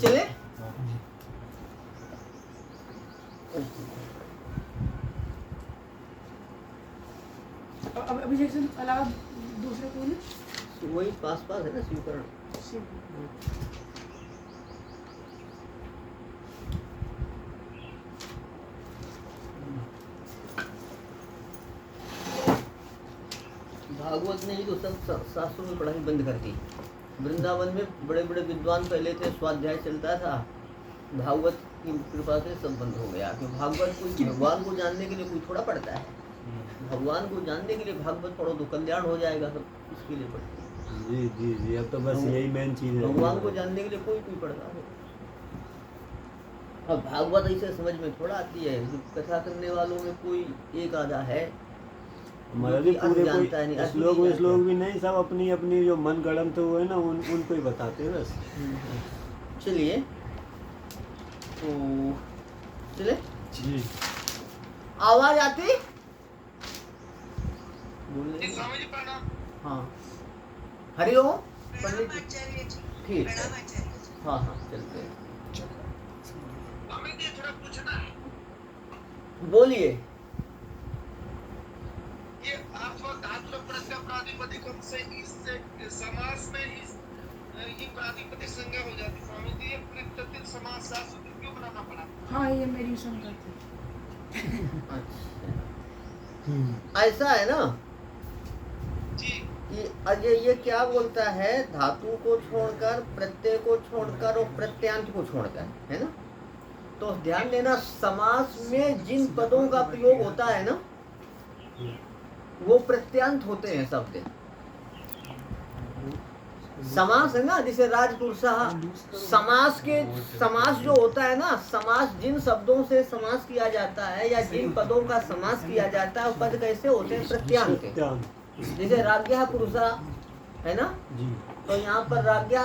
चले। अब अभिषेक से अलावा दूसरे कौन है? वही पास पास है ना शिवकरण। भागवत ने ही तो सब शास्त्रों में पढ़ाई बंद कर दी। वृंदावन में बड़े बड़े विद्वान पहले थे, स्वाध्याय चलता था, भागवत की कृपा से सब बंद हो गया। क्योंकि भागवत कोई भगवान को जानने के लिए कोई थोड़ा पढ़ता है। भगवान को जानने के लिए भागवत पढ़ो तो कल्याण हो जाएगा, सब इसके लिए पढ़ते हैं। जी जी जी, अब तो बस यही मेन चीज है। भगवान को जानने के लिए कोई पढ़ता है। अब भागवत ऐसे समझ में थोड़ा आती है। कथा करने वालों में कोई एक आधा है, हमारा भी पूरे जानता है नहीं, श्लोक भी नहीं, सब अपनी अपनी जो मन गढ़ंत हुए ना उनको ही बताते हैं बस। चलिए तो चले जी। आवाज आती बोलने। हाँ हरिओम पंडित जी, ठीक है। हाँ हाँ चलते हैं। बोलिए। ये धातु प्रत्यय प्रातिपदिक से इससे समास में ये प्रातिपदिक संज्ञा हो जाती। स्वामी जी, ये प्रत्यय समास शास्त्र क्यों बनाना पड़ा? हाँ ये मेरी शंका थी। अच्छा ऐसा है ना जी। ये क्या बोलता है, धातु को छोड़कर, प्रत्यय को छोड़कर और प्रत्यांत को छोड़कर, है ना। तो ध्यान देना, समास में जिन पदों का प्रयोग होता है ना वो प्रत्यांत होते हैं शब्द। समास है ना, जैसे राजपुरुषः, समास जो होता है ना, समास जिन शब्दों से समास किया जाता है या जिन पदों का समास किया जाता है, पद कैसे होते हैं, प्रत्यांत। जैसे राज्ञः पुरुषः है ना, तो यहाँ पर राज्ञः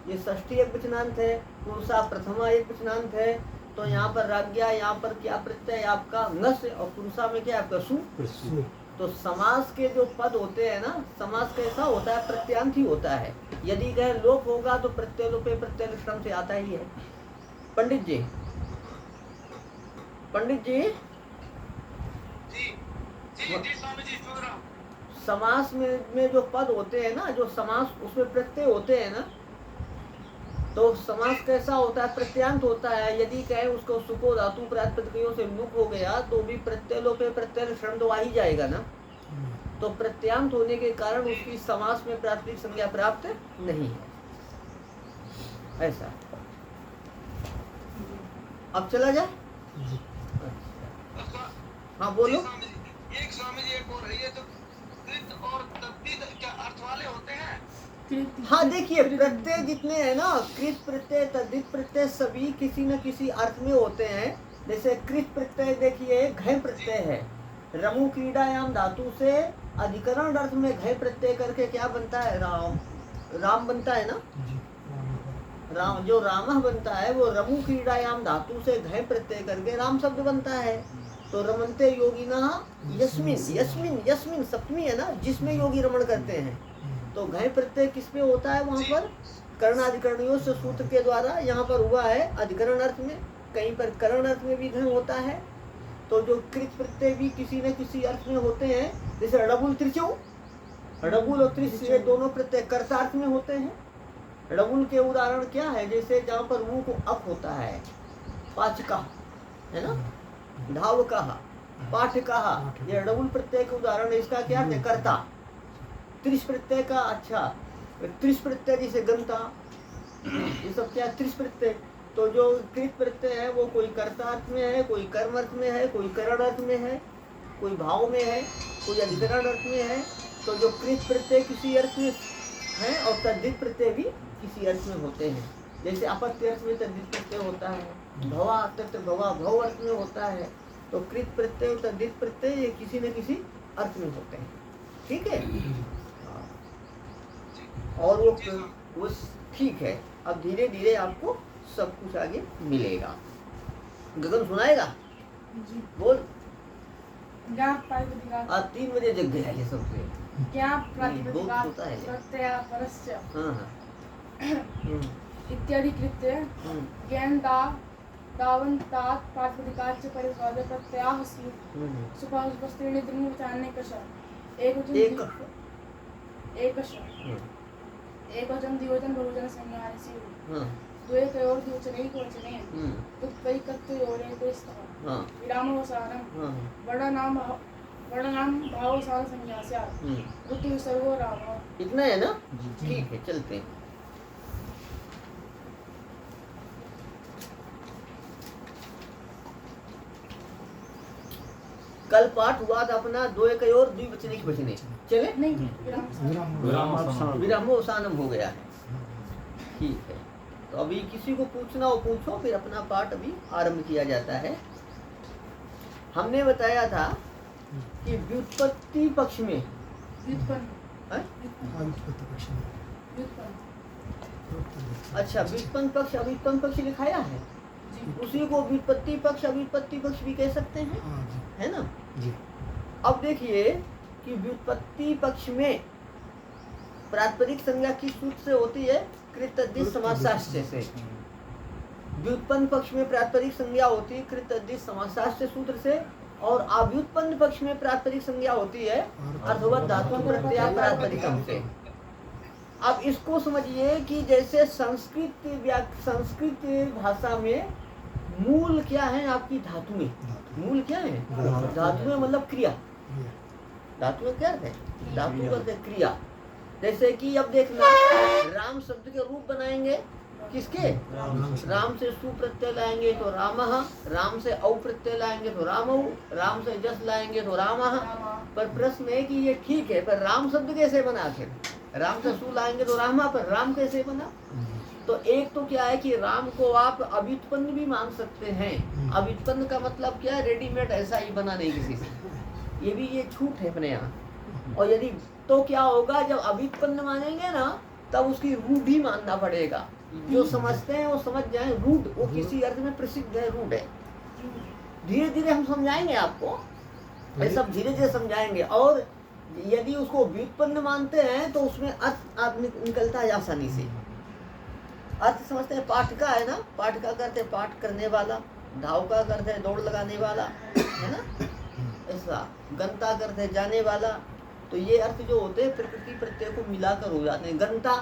ये षष्ठी एक वचनांत है, पुरुषा प्रथमा एक वचनांत है। तो यहाँ पर राज्ञः, यहाँ पर क्या प्रत्यय आपका नस, और पुरुषा में क्या आपका सु। तो समास के जो पद होते हैं ना, समास कैसा होता है, प्रत्यांत ही होता है। यदि कहे लोप होगा तो प्रत्यय लोपे प्रत्यय लक्षण से आता ही है। पंडित जी, पंडित जी, जी स्वामी जी सुन रहा हूं। समास में जो पद होते हैं ना, जो समास उसमें प्रत्यय होते हैं ना, तो समास कैसा होता है, प्रत्यांत होता है। यदि कहे उसको सुको धातु प्रातिपदिकों से लुक हो गया तो भी प्रत्यय लोपे प्रत्यय लक्षण तो आ ही जाएगा ना। तो प्रत्यांत होने के कारण उसकी समास में प्रातिपदिक संज्ञा प्राप्त नहीं है। ऐसा अब चला जाए। अच्छा हाँ बोलो। एक स्वामी जी एक और है, ये तो कृत और तद्धित क्या अर्थ वाले होते हैं? हाँ देखिए, प्रत्यय जितने हैं ना, कृत प्रत्यय तद्धित प्रत्यय सभी किसी न किसी अर्थ में होते हैं। जैसे कृत प्रत्यय देखिए घय प्रत्यय है, रमु क्रीडायाम धातु से अधिकरण अर्थ में घय प्रत्यय करके क्या बनता है, राम, राम बनता है ना। राम जो रामः बनता है वो रमु क्रीडायाम धातु से घय प्रत्यय करके राम शब्द बनता है। तो रमन्ते योगिनः यस्मिन, यस्मिन यस्मिन सप्तमी है ना, जिसमें योगी रमण करते हैं। तो घय प्रत्यय किस पे होता है, वहाँ पर कर्णाधिकरणियों से सूत्र के द्वारा यहाँ पर हुआ है अधिकरण अर्थ में, कहीं पर करण अर्थ में भी घय होता है। तो जो कृत प्रत्यय भी किसी न किसी अर्थ में होते हैं। जैसे रडबुल त्रिचौ, रडबुल और त्रिच ये दोनों प्रत्यय कर्तार्थ में होते हैं। रडबुल के उदाहरण क्या है, जैसे जहाँ पर वो को अप होता है, पाचका है ना, धावका, पाठका, ये रडबुल प्रत्यय के उदाहरण है। इसका क्या है, कर्ता। त्रिश प्रत्यय का, अच्छा त्रिश प्रत्यय जैसे गंता, ये सब क्या त्रिश प्रत्यय। तो जो कृत प्रत्यय है वो कोई कर्ता अर्थ में है, कोई कर्म अर्थ में है, कोई करण अर्थ में है, कोई भाव में है, कोई अधिकरण अर्थ में है। तो जो कृत प्रत्यय किसी अर्थ में है और तद्धित प्रत्यय भी किसी अर्थ में होते हैं। जैसे अपत्य अर्थ में तद्धित प्रत्यय होता है, भवा तत्र भवा भव अर्थ में होता है। तो कृत प्रत्यय और तद्धित प्रत्यय ये किसी न किसी अर्थ में होते हैं। ठीक है, और वो ठीक है। अब धीरे धीरे आपको सब कुछ आगे मिलेगा। गगन सुनाएगा जी। बोल। आज 3 बजे जग गया ये सबसे। क्या बहुत होता है। प्रत्यय परस्य। हाँ हाँ इत्यादि कृत्य ज्ञान दावन तात प्रातिपदिकाच परिस्वाद प्रत्याह सुपास्त्रीणि द्विवचनानि कष एकवचन द्विवचन बहुवचन संज्ञानि स्युः द्वे तयोर् द्विवचनैकवचने तुत्वैकत्वयोरेकैस्तः विरामावसानं वर्णानां भावावसान संज्ञा स्यात् ऋतुविसर्गो रामः। इतना है ना? ठीक है, चलते हैं। कल पाठ हुआ था अपना दो एक और द्विवचनिक वचने, चले नहीं विरामोवसानम हो गया है। ठीक है, तो अभी किसी को पूछना हो पूछो, फिर अपना पाठ अभी आरंभ किया जाता है। हमने बताया था कि व्युत्पत्ति पक्ष में अच्छा व्युत्पन्न पक्ष अव्युत्पन्न पक्ष लिखाया है, उसी को व्युत्पत्ति पक्ष अव्युत्पत्ति पक्ष भी कह सकते हैं, है ना जी। अब देखिए कि व्युत्पत्ति पक्ष में प्रातिपदिक संज्ञा किस सूत्र से होती है? कृत तद्धित समासाश्चय से। व्युत्पन्न पक्ष में प्रातिपदिक संज्ञा होती है कृत तद्धित समासाश्चय सूत्र से, और अव्युत्पन्न पक्ष में प्रातिपदिक संज्ञा होती है अर्थवत् धातु प्रत्यय प्रातिपदिकम से। अब इसको समझिए कि जैसे संस्कृत भाषा में मूल क्या है आपकी धातु में, मूल क्या है? धातु में मतलब क्रिया, धातु में क्या है? धातु करते क्रिया। जैसे कि अब देखना, राम शब्द के रूप बनाएंगे किसके? राम से सु प्रत्यय लाएंगे तो रामः, राम से औ प्रत्यय लाएंगे तो रामौ, राम से जस लाएंगे तो रामः। पर प्रश्न है कि ये ठीक है, पर राम शब्द कैसे बना? फिर राम से सु लाएंगे तो रामा, पर राम कैसे बना? तो एक तो क्या है कि राम को आप अव्युत्पन्न भी मान सकते हैं। अव्युत्पन्न का मतलब क्या है? रेडीमेड ऐसा ही बना नहीं किसी से, ये भी ये छूट है अपने यहाँ। और यदि तो क्या होगा, जब अव्युत्पन्न मानेंगे ना तब उसकी रूढ़ ही मानना पड़ेगा। जो समझते हैं वो समझ जाएं, रूढ़ वो किसी अर्थ में प्रसिद्ध है, रूढ़ है। धीरे धीरे हम समझाएंगे आपको, ये सब धीरे धीरे समझाएंगे। और यदि उसको व्युत्पन्न मानते हैं तो उसमें अर्थ निकलता है आसानी से। अर्थ समझते हैं, पाठ का है ना, पाठ का करते पाठ करने वाला, धाव का करते है दौड़ लगाने वाला, है ना, ऐसा गंता करते जाने वाला। तो ये अर्थ जो होते हैं प्रकृति प्रत्यय को मिलाकर हो जाते हैं। गंता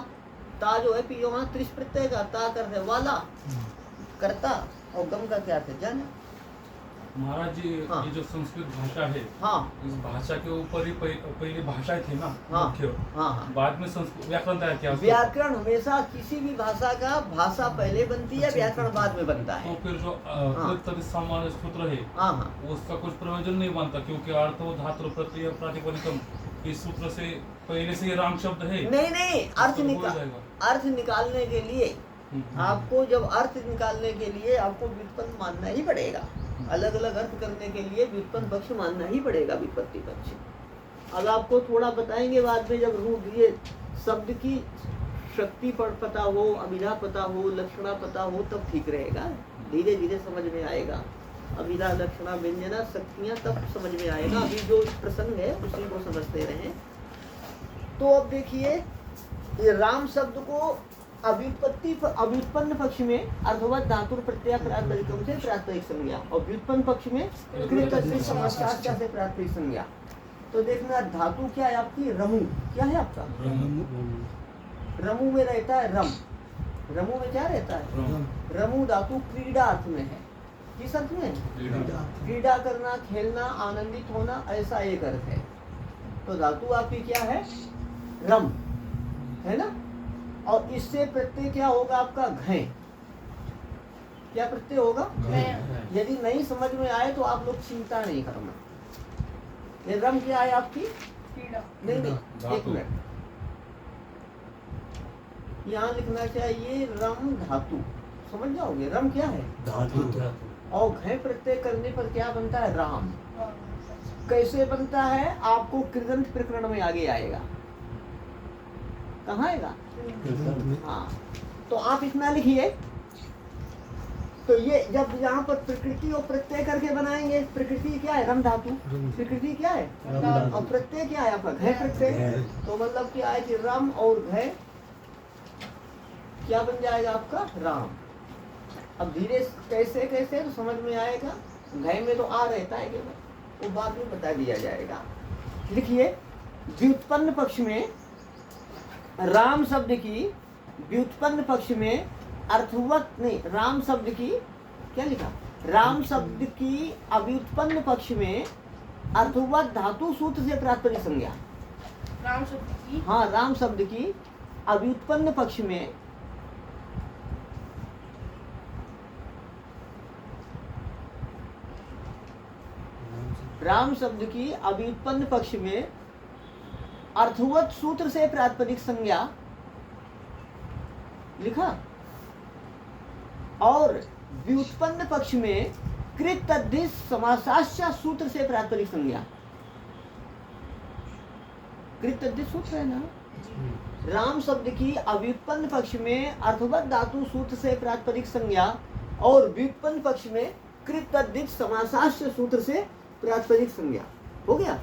ता जो है पियो वहाँ त्रिश प्रत्यय का, ता करते वाला करता, और गम का क्या अर्थ है? जाने। महाराज जी, हाँ। ये जो संस्कृत भाषा है, हाँ, इस भाषा के ऊपर ही पहले भाषा थी ना, हाँ, मुख्य। हाँ, बाद में संस्कृत व्याकरण तैयार किया उसके व्याकरण हमेशा किसी भी भाषा का भाषा पहले बनती है, व्याकरण बाद में बनता ऊपर। है। तो फिर जो कृत सामान्य सूत्र है, हाँ हाँ, उसका कुछ प्रयोजन नहीं बनता, क्योंकि अर्थ धातु प्रत्यय प्रातिपदिकम इस सूत्र से पहले से ही राम शब्द है। नहीं, अर्थ निकालने के लिए आपको, जब अर्थ निकालने के लिए आपको व्युत्पन्न मानना ही पड़ेगा। अलग अलग अर्थ करने के लिए व्युत्पन्न पक्ष मानना ही पड़ेगा, व्युत्पत्ति पक्ष। अब आपको थोड़ा बताएंगे बाद में, जब रूढ़ ये शब्द की शक्ति पर पता हो, अभिधा पता हो, लक्षणा पता हो, तब ठीक रहेगा। धीरे धीरे समझ में आएगा, अभिधा लक्षणा व्यंजना शक्तियाँ तब समझ में आएगा। अभी जो प्रसंग है उसी को समझते रहे। तो अब देखिए, ये राम शब्द को अव्युत्पन्न पक्ष में अर्थवत् धातु प्रत्यय प्रातिपदिकम से प्रातिपदिक संज्ञा, और व्युत्पन्न पक्ष में कृत तद्धित समासाश्चय से प्रातिपदिक संज्ञा। तो देखना, धातु क्या है आपकी? रमु। क्या है आपका? रमु में रहता है रम। रमु में क्या रहता है? रमु धातु क्रीड़ा अर्थ में है। किस अर्थ में? क्रीड़ा करना, खेलना, आनंदित होना, ऐसा एक अर्थ है। तो धातु आपकी क्या है? रम, है ना। और इससे प्रत्यय क्या होगा आपका? घय। क्या प्रत्यय होगा? यदि नहीं समझ में आए तो आप लोग चिंता नहीं करना। ये रम क्या है आपकी? नहीं, एक मिनट, यहाँ लिखना चाहिए रम धातु, समझ जाओगे। रम क्या है? धातु। और घय प्रत्यय करने पर क्या बनता है? राम। कैसे बनता है आपको कृदंत प्रकरण में आगे आएगा। कहाँ आएगा? हाँ, तो आप इतना लिखिए। तो ये जब यहाँ पर प्रकृति और प्रत्यय करके बनाएंगे, प्रकृति क्या है? रम धातु। प्रकृति क्या है? और प्रत्यय क्या है आपका? घय प्रत्यय। तो मतलब क्या है कि रम और घय क्या बन जाएगा आपका राम। अब धीरे कैसे कैसे तो समझ में आएगा, घय में तो आ रहता है केवल, वो बाद में बता दिया जाएगा। लिखिए व्युत्पन्न पक्ष में राम शब्द की व्युत्पन्न पक्ष में अर्थवत नहीं, राम शब्द की क्या लिखा, राम शब्द की अव्युत्पन्न पक्ष में अर्थवत धातु सूत्र से प्रातिपदिक संज्ञा। राम शब्द की, हाँ, राम शब्द की अव्युत्पन्न पक्ष में राम शब्द की अव्युत्पन्न पक्ष में अर्थवत सूत्र से प्रातिपदिक संज्ञा लिखा, और व्युत्पन्न पक्ष में कृत तद्धित समासाश्च सूत्र से प्रातिपदिक संज्ञा। कृत तद्धित सूत्र है ना। राम शब्द की अव्युत्पन्न पक्ष में अर्थवत धातु सूत्र से प्रातिपदिक संज्ञा और व्युत्पन्न पक्ष में कृत तद्धित समासाश्च सूत्र से प्रातिपदिक संज्ञा। हो गया।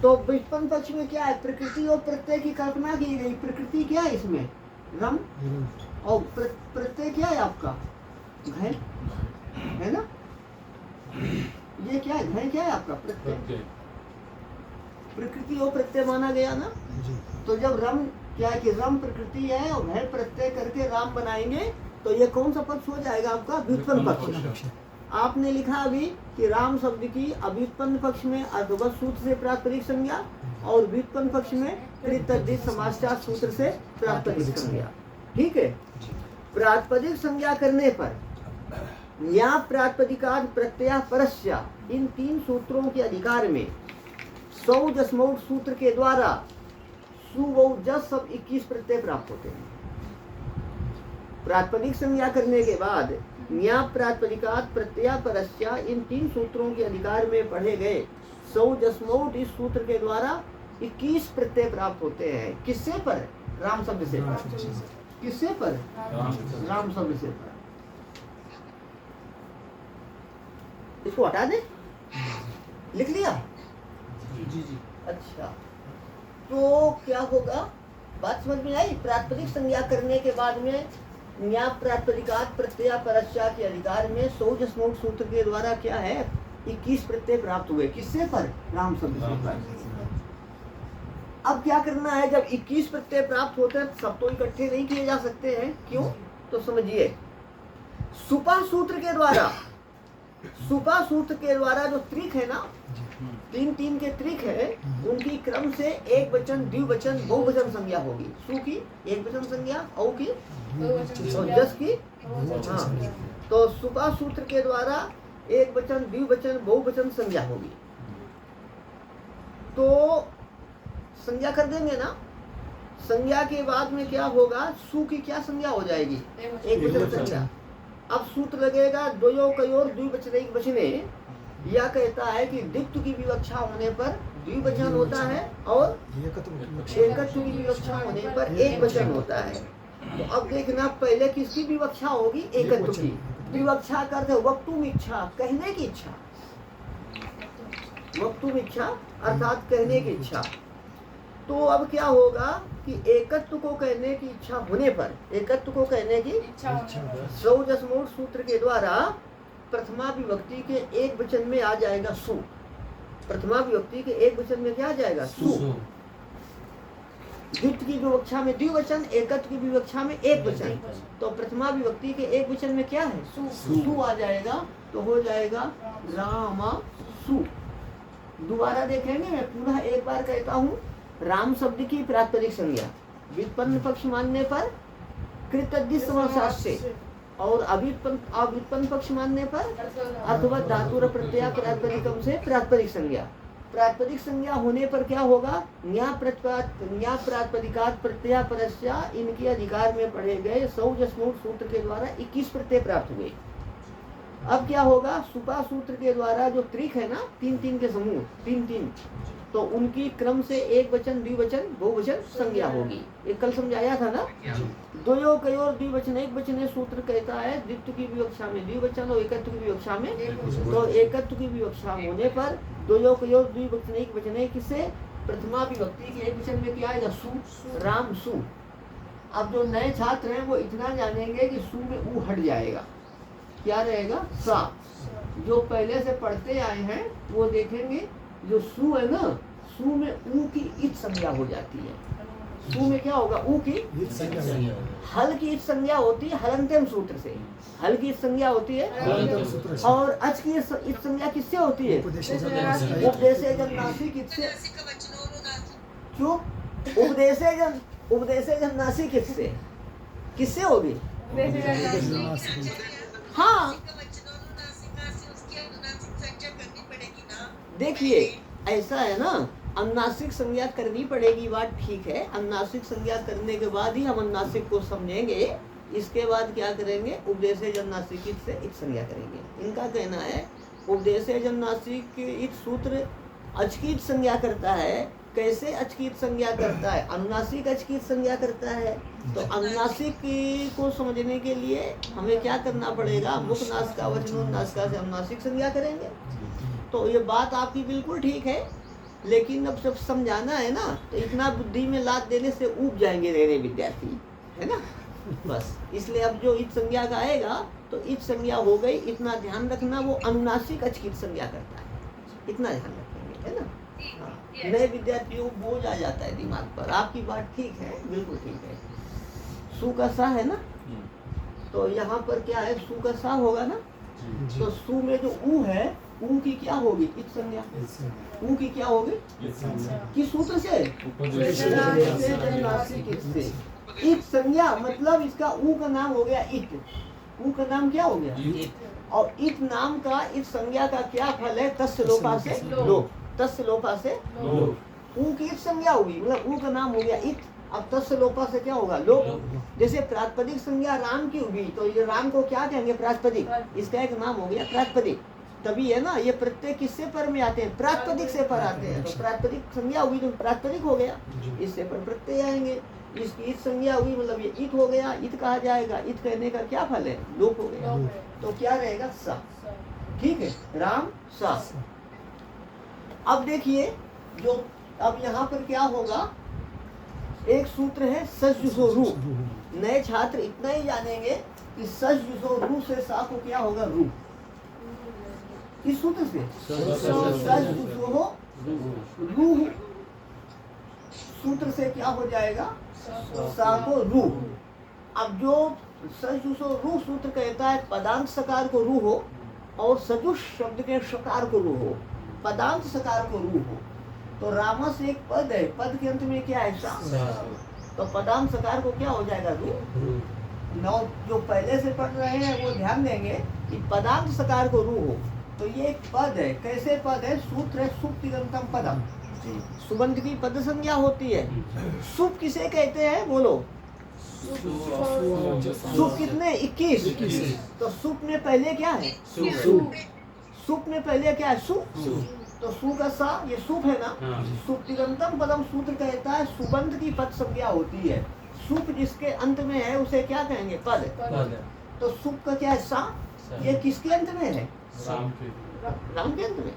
तो व्युत्पन्न पक्ष में क्या है, प्रकृति और प्रत्यय की कल्पना की गई। प्रकृति क्या है इसमें, रम, और प्रत्यय क्या है आपका, घय है ना। ये क्या है, घय क्या है आपका, प्रत्यय। प्रकृति और प्रत्यय माना गया ना। तो जब रम क्या है कि रम प्रकृति है और घय प्रत्यय करके राम बनाएंगे तो ये कौन सा पक्ष हो जाएगा आपका, व्युत्पन्न पक्ष। आपने लिखा अभी कि राम शब्द की अव्युत्पन्न पक्ष में अर्थवत सूत्र से प्रातिपदिक संज्ञा और व्युत्पन्न पक्ष में कृत तद्धित समासाश्च सूत्र से प्रातिपदिक संज्ञा। ठीक है। प्रातिपदिक संज्ञा करने पर या प्रातिपदिकाद प्रत्यय परस्य, इन तीन सूत्रों के अधिकार में सौ जस्मौट सूत्र के द्वारा सु वौ जस सब 21 प्रत्यय प्राप्त होते हैं। प्रातिपदिक संज्ञा करने के बाद न्या प्रातिपदिकात प्रत्यय परस्य, इन तीन सूत्रों के अधिकार में पढ़े गए सौ जस्मौट इस सूत्र के द्वारा 21 प्रत्यय प्राप्त होते हैं। किससे पर, राम शब्द से पर। किससे पर, राम शब्द से पर। इसको हटा दे, लिख लिया जी जी। अच्छा, तो क्या होगा, बात समझ में आई। प्रातिपदिक संज्ञा करने के बाद में न्या प्रातिपदिकात प्रत्यय परस्य के अधिकार में सौ जस्मौट सूत्र के द्वारा क्या है, 21 प्रत्यय प्राप्त हुए। किससे पर, राम शब्द से पर। अब क्या करना है, जब 21 प्रत्यय प्राप्त होते हैं सब तो इकट्ठे नहीं किए जा सकते हैं। क्यों, तो समझिए। सुपा सूत्र के द्वारा, सुपा सूत्र के द्वारा जो त्रिक है ना, तीन तीन के त्रिक है, उनकी क्रम से एक वचन, द्विवचन, बहुवचन संज्ञा होगी। सु की एक वचन संज्ञा, औ की और जस की। हाँ, तो सुपा सूत्र के द्वारा एक वचन, द्विवचन, बहुवचन संज्ञा होगी। तो संज्ञा कर देंगे ना। संज्ञा के बाद में क्या होगा, सु की क्या संज्ञा हो जाएगी, एक वचन संज्ञा। अब सूत्र लगेगा द्वयो कयोर द्विवचनैक वचने। यह कहता है कि द्वित्व की विवक्षा होने पर द्विवचन होता है और एकत्व की विवक्षा होने पर एक वचन होता है। तो अब देखना, पहले किसकी विवक्षा होगी, एकत्व की। विवक्षा करते वक्तुम इच्छा, कहने की इच्छा। वक्तुम इच्छा अर्थात कहने की इच्छा। तो अब क्या होगा कि एकत्व को कहने की इच्छा होने पर, एकत्व को कहने की इच्छा सौ जस्मौट सूत्र के द्वारा प्रथमा विभक्ति के एक वचन में आ जाएगा सु। प्रथमा विभक्ति के एक वचन में क्या आ जाएगा, सु। द्वित्व की विवक्षा में द्विवचन, एकत्व की विवक्षा में एक वचन। तो प्रथमा विभक्ति के एक वचन में क्या है, सु आ जाएगा। तो हो जाएगा रामा सु। दोबारा देखेंगे, मैं पुनः एक बार कहता हूँ। राम शब्द की प्रातिपदिक संज्ञा व्युत्पन्न पक्ष मानने पर कृत तद्धित समासाश्च से, और अव्युत्पन्न पक्ष मानने पर अर्थवत धातु प्रत्यय प्रातिपदिकम से प्रातिपदिक संज्ञा। प्रातिपदिक संज्ञा होने पर क्या होगा, न्या प्रातिपदिकात प्रत्यय परस्य, इनके अधिकार में पढ़े गए सौ जस्मौट सूत्र के द्वारा 21 प्रत्यय प्राप्त हुए। अब क्या होगा, सुपा सूत्र के द्वारा जो त्रिक है ना, तीन तीन के समूह, तीन तीन, तो उनकी क्रम से एक वचन, द्विवचन, बहुवचन संज्ञा होगी। ये कल समझाया था ना। द्वयो कयोर द्विवचन एक वचन सूत्र कहता है द्वित्व की विवक्षा में द्विवचन और एकत्व की विवक्षा में। तो एकत्व की विवक्षा होने पर द्वयो कयोर द्विवचन एक वचन किससे, प्रथमा विभक्ति के एक वचन में क्या आएगा, सु। राम सु। अब जो नए छात्र हैं वो इतना जानेंगे कि सु में ऊ हट जाएगा, क्या रहेगा? सा। जो पहले से पढ़ते आए हैं वो देखेंगे जो सु है ना, सु में ऊ की इच संज्ञा हो जाती है। सु में क्या होगा? ऊ की हल की इच संज्ञा होती है हलंत्यम सूत्र से। हल की इच संज्ञा होती है और अच की इच संज्ञा किससे होती है? उपदेशेजन नासिक इससे। चुप। उपदेशेजन नासिक इससे किससे होगी? हाँ देखिए ऐसा है ना, अनुनासिक संज्ञा करनी पड़ेगी, बात ठीक है। अनुनासिक संज्ञा करने के बाद ही हम अनुनासिक को समझेंगे। इसके बाद क्या करेंगे? उपदेशेजन नासिक से इच संज्ञा करेंगे। इनका कहना है उपदेशेजन नासिक इच सूत्र अचकित संज्ञा करता है। कैसे अचकित संज्ञा करता है? अनुनासिक अचकित संज्ञा करता है। तो अनुनासिक को समझने के लिए हमें क्या करना पड़ेगा? मुख नासिका वचनोन्नासिका से अनुनासिक संज्ञा करेंगे। तो ये बात आपकी बिल्कुल ठीक है, लेकिन अब जब समझाना है ना तो इतना बुद्धि में लाद देने से ऊब जाएंगे मेरे विद्यार्थी, है ना। बस इसलिए अब जो इच संज्ञा का आएगा तो इच संज्ञा हो गई, इतना ध्यान रखना। वो अनुनासिक अचकित संज्ञा करता है, इतना ध्यान रखेंगे, है ना। हाँ। नए विद्यार्थियों को बोझ आ जाता है दिमाग पर। आपकी बात ठीक है, बिल्कुल ठीक है। सु का सा है ना, तो यहाँ पर क्या है? सु का सा होगा ना, तो सु में जो ऊ है, ऊ की क्या होगी? इच संज्ञा। ऊ की क्या होगी? किस सूत्र से? इच संज्ञा मतलब इसका ऊ का नाम हो गया इत। ऊ का नाम क्या हो गया? और इत नाम का इच संज्ञा का क्या फल है? तस्य लोपा से लोप। तस्य लोपा से लोप। ऊ की इच संज्ञा होगी, मतलब ऊ का नाम हो गया इत। अब तस्य लोपा से क्या होगा? लोप। जैसे प्रातिपदिक संज्ञा राम की होगी तो ये राम को क्या कहेंगे? प्रातिपदिक। इसका एक नाम हो गया प्रातिपदिक। तभी है ना, ये प्रत्यय किससे पर में आते हैं? प्रातिपदिक से पर आते हैं। तो प्रातिपदिक संज्ञा हुई तो प्रातिपदिक हो गया, इससे पर प्रत्यय आएंगे। इसकी इत संज्ञा हुई मतलब ये इत हो गया, इत कहा जाएगा। इत कहने का क्या फल है? लोप हो गया। तो क्या रहेगा? सा। ठीक है, राम सा। अब देखिए जो अब यहाँ पर क्या होगा? एक सूत्र है सज जुसो रू। नए छात्र इतना ही जानेंगे कि सज जुसो रू से सा को क्या होगा? रू। इस सूत्र से सज जुसो रू सूत्र से क्या हो जाएगा? सा को रू। अब जो सज जुसो रू सूत्र कहता है पदांत सकार को रू हो और सजुष शब्द के शकार को रू हो, पदांत सकार को रू हो। तो रामस एक पद है, पद के अंत में क्या है? सा। तो पदांत सकार को क्या हो जाएगा? रू। नौ जो पहले से पढ़ रहे हैं वो ध्यान देंगे कि पदांत सकार को रू हो। तो ये एक पद है। कैसे पद है? सूत्र है सुप्तिगंतम पदम। सुबंध की पद संज्ञा होती है। सुप किसे कहते हैं? बोलो। सुप कितने? 21। तो सुप में पहले क्या है? सुप में पहले क्या है? सुप। तो सु का सा, ये सुप है ना। सुप्तिगंतम पदम सूत्र कहता है सुबंध की पद संज्ञा होती है। सुप जिसके अंत में है उसे क्या कहेंगे? पद। तो सुप का क्या है? सा। ये किसके अंत में है? राम के अंत में।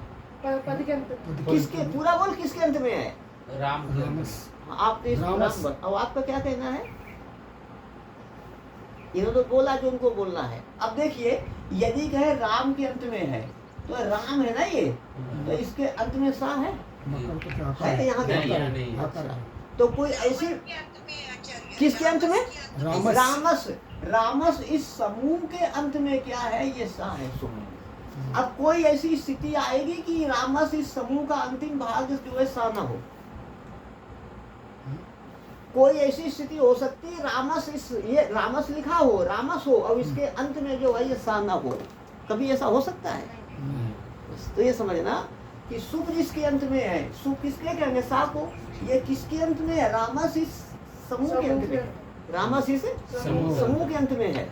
पद के अंत। किसके? पूरा बोल, किसके अंत में है? राम। आपने राम। अब आपका क्या कहना है? इन्होंने तो बोला जो उनको बोलना है। अब देखिए यदि कहे राम के अंत में है तो राम है ना ये, तो इसके अंत में सा है यहाँ नहीं। अच्छा, तो कोई ऐसी किसके अंत में? रामस। रामस इस समूह के अंत में क्या है? ये सा है। अब कोई ऐसी स्थिति आएगी कि रामस इस समूह का अंतिम भाग जो है सा ना हो। कोई ऐसी स्थिति हो सकती है रामस इस ये रामस लिखा हो, रामस हो और इसके अंत में जो है ये सा ना हो। कभी ऐसा हो सकता है? तो ये समझना कि सुख जिसके अंत में है, सुख किसके कहेंगे? सा को। ये किसके अंत में है? रामस इस समूह के अंत में। रामस इस समूह के अंत में है।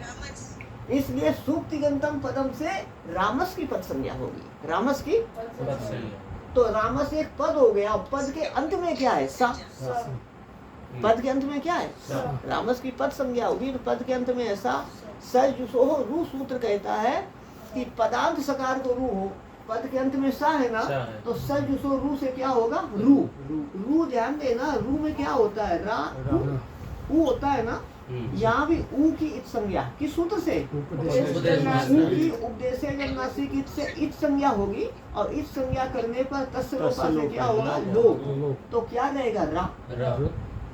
इसलिए सुप्तिगंतम पदम से रामस की पद संज्ञा होगी। रामस की तो रामस एक पद हो गया। पद के अंत में क्या है? सा। पद के अंत में क्या है? रामस की पद संज्ञा होगी। तो पद के अंत में ऐसा सज जुसो रू सूत्र कहता है कि पदांत सकार को रू हो, पद के अंत में सा है ना, तो सज जुसो रू से क्या होगा? रू। रू ध्यान देना, रू में क्या होता है? रा ऊ होता है ना। यहाँ भी ऊ की इत संज्ञा किस सूत्र से? ऊ की उपदेशनासी की से इत संज्ञा होगी और इत संज्ञा करने पर तस्य लोपा से क्या होगा? लोप। तो क्या रहेगा? रा।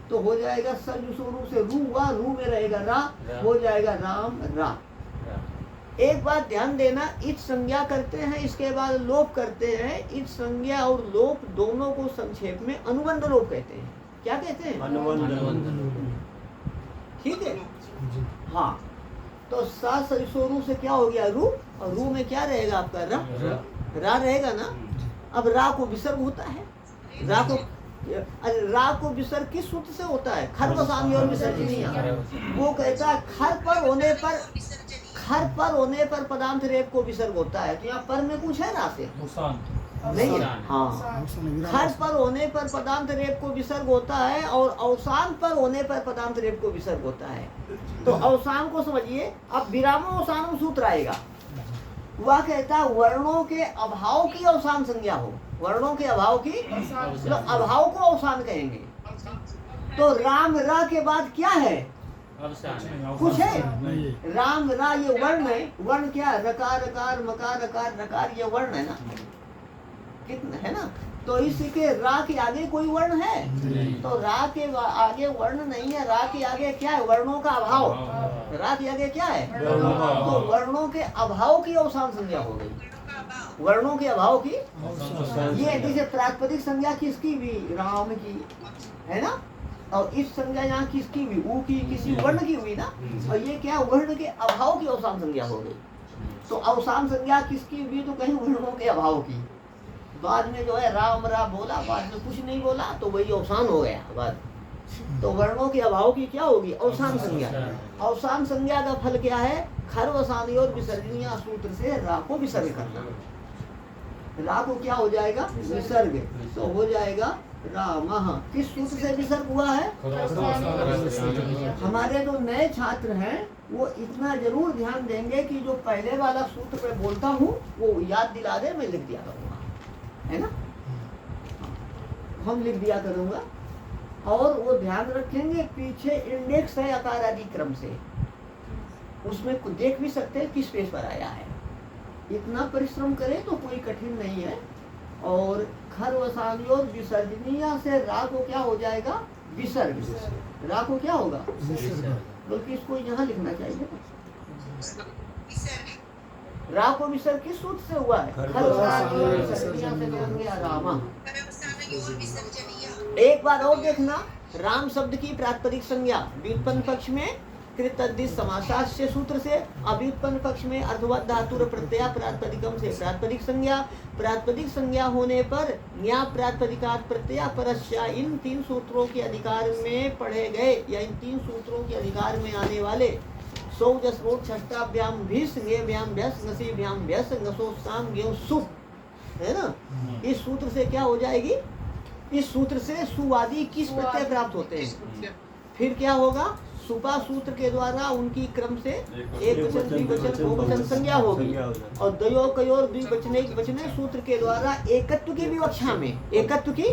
तो हो जाएगा सजुसोरू से रू हुआ, रू में रहेगा रा, हो जाएगा राम रा। एक बात ध्यान देना, इत संज्ञा करते हैं इसके बाद लोप करते हैं। इत संज्ञा और लोप दोनों को संक्षेप में अनुबंध लोप कहते हैं। क्या कहते हैं? अनुबंध। ठीक है, हाँ। तो सा सजुसोरू से क्या हो गया? रू, और रू में क्या रहेगा आपका? रा। रा रहेगा ना। अब रा को विसर्ग होता है। रा को रा को विसर्ग किस सूत्र से होता है? खर्वसामी और विसर्जनीय। वो कहता है खर पर होने पर पदांत रेप को विसर्ग होता है। तो यहाँ पर में कुछ है रा से? नहीं है। हाँ, खर पर होने पर पदांत रेप को विसर्ग होता है और अवसान पर होने पर पदांत रेप को विसर्ग होता है। तो अवसान को समझिए। अब विरामो अवसानम सूत्र आएगा। वह कहता है वर्णों के अभाव की अवसान संज्ञा हो। वर्णों के अभाव की, तो अभाव को अवसान कहेंगे। तो राम रा के बाद क्या है? कुछ है? राम रा ये वर्ण है। वर्ण क्या है? रकार रकार मकार रकार रकार, ये वर्ण है ना, कितना है ना। तो इसके रा के आगे कोई वर्ण है? तो रा के आगे वर्ण नहीं है। रा के आगे क्या है? वर्णों का अभाव। रा के आगे क्या है? तो वर्णों के अभाव की अवसान संज्ञा हो गई। वर्णों के अभाव की, ये जैसे प्रातिपदिक संज्ञा किसकी भी? राम की, है ना। और इस संज्ञा यहाँ किसकी भी? ऊ की, किसी वर्ण की हुई ना। और ये क्या? वर्ण के अभाव की अवसान संज्ञा हो गई। तो अवसान संज्ञा किसकी हुई? तो कहीं वर्णों के अभाव की। बाद में जो है राम रा बोला, बाद में कुछ नहीं बोला, तो वही अवसान हो गया बाद। तो वर्णों के अभाव की क्या होगी? अवसान संज्ञा। अवसान संज्ञा का फल क्या है? खर्वसानी और विसर्जनीय सूत्र से रा को विसर्ग करना। रा को क्या हो जाएगा? विसर्ग। तो हो जाएगा राम। किस सूत्र से विसर्ग हुआ है? हमारे जो नए छात्र हैं वो इतना जरूर ध्यान देंगे कि जो पहले वाला सूत्र मैं बोलता हूँ वो याद दिला दे, मैं लिख दिया करूँगा, है ना। हम लिख दिया करूँगा। और वो ध्यान रखेंगे पीछे इंडेक्स है आकार आदि क्रम से, उसमें कुछ देख भी सकते हैं किस पेज पर आया है। इतना परिश्रम करें तो कोई कठिन नहीं है। और खर्वसानी और विसर्जनीय से रा को क्या हो जाएगा? विसर्ग। रा को क्या होगा? बल्कि इसको यहाँ लिखना चाहिए। रा को विसर्ग किस सूत्र से हुआ है? खर्वसानी और विसर्जनीय से बन गया रामा। एक बार और देखना, राम शब्द की प्रातिपदिक संज्ञा व्युत्पन्न पक्ष में कृतद्धित समासास्य सूत्र से, अव्युत्पन्न पक्ष में अर्थवत धातुर प्रत्यय प्रातिपदिकम से प्रातिपदिक संज्ञा। प्रातिपदिक संज्ञा होने पर न्या प्रातिपदिकात् प्रत्यय परस्य, इन तीन सूत्रों के अधिकार में पढ़े गए या इन तीन सूत्रों के अधिकार में आने वाले सौ जसवोट छष्टाभ्याम भीस गेभ्याम भ्यस नसीभ्याम भ्यस नसो साम गेव सुप, है ना। इस सूत्र से क्या हो जाएगी? इस सूत्र से सुवादी किस प्रत्यय प्राप्त होते हैं? फिर क्या होगा? सुपा सूत्र के द्वारा उनकी क्रम से एक वचन द्विवचन बहुवचन संज्ञा होगी। और दयो कयोर द्विवचने वचने सूत्र के द्वारा एकत्व की विवक्षा में, एकत्व की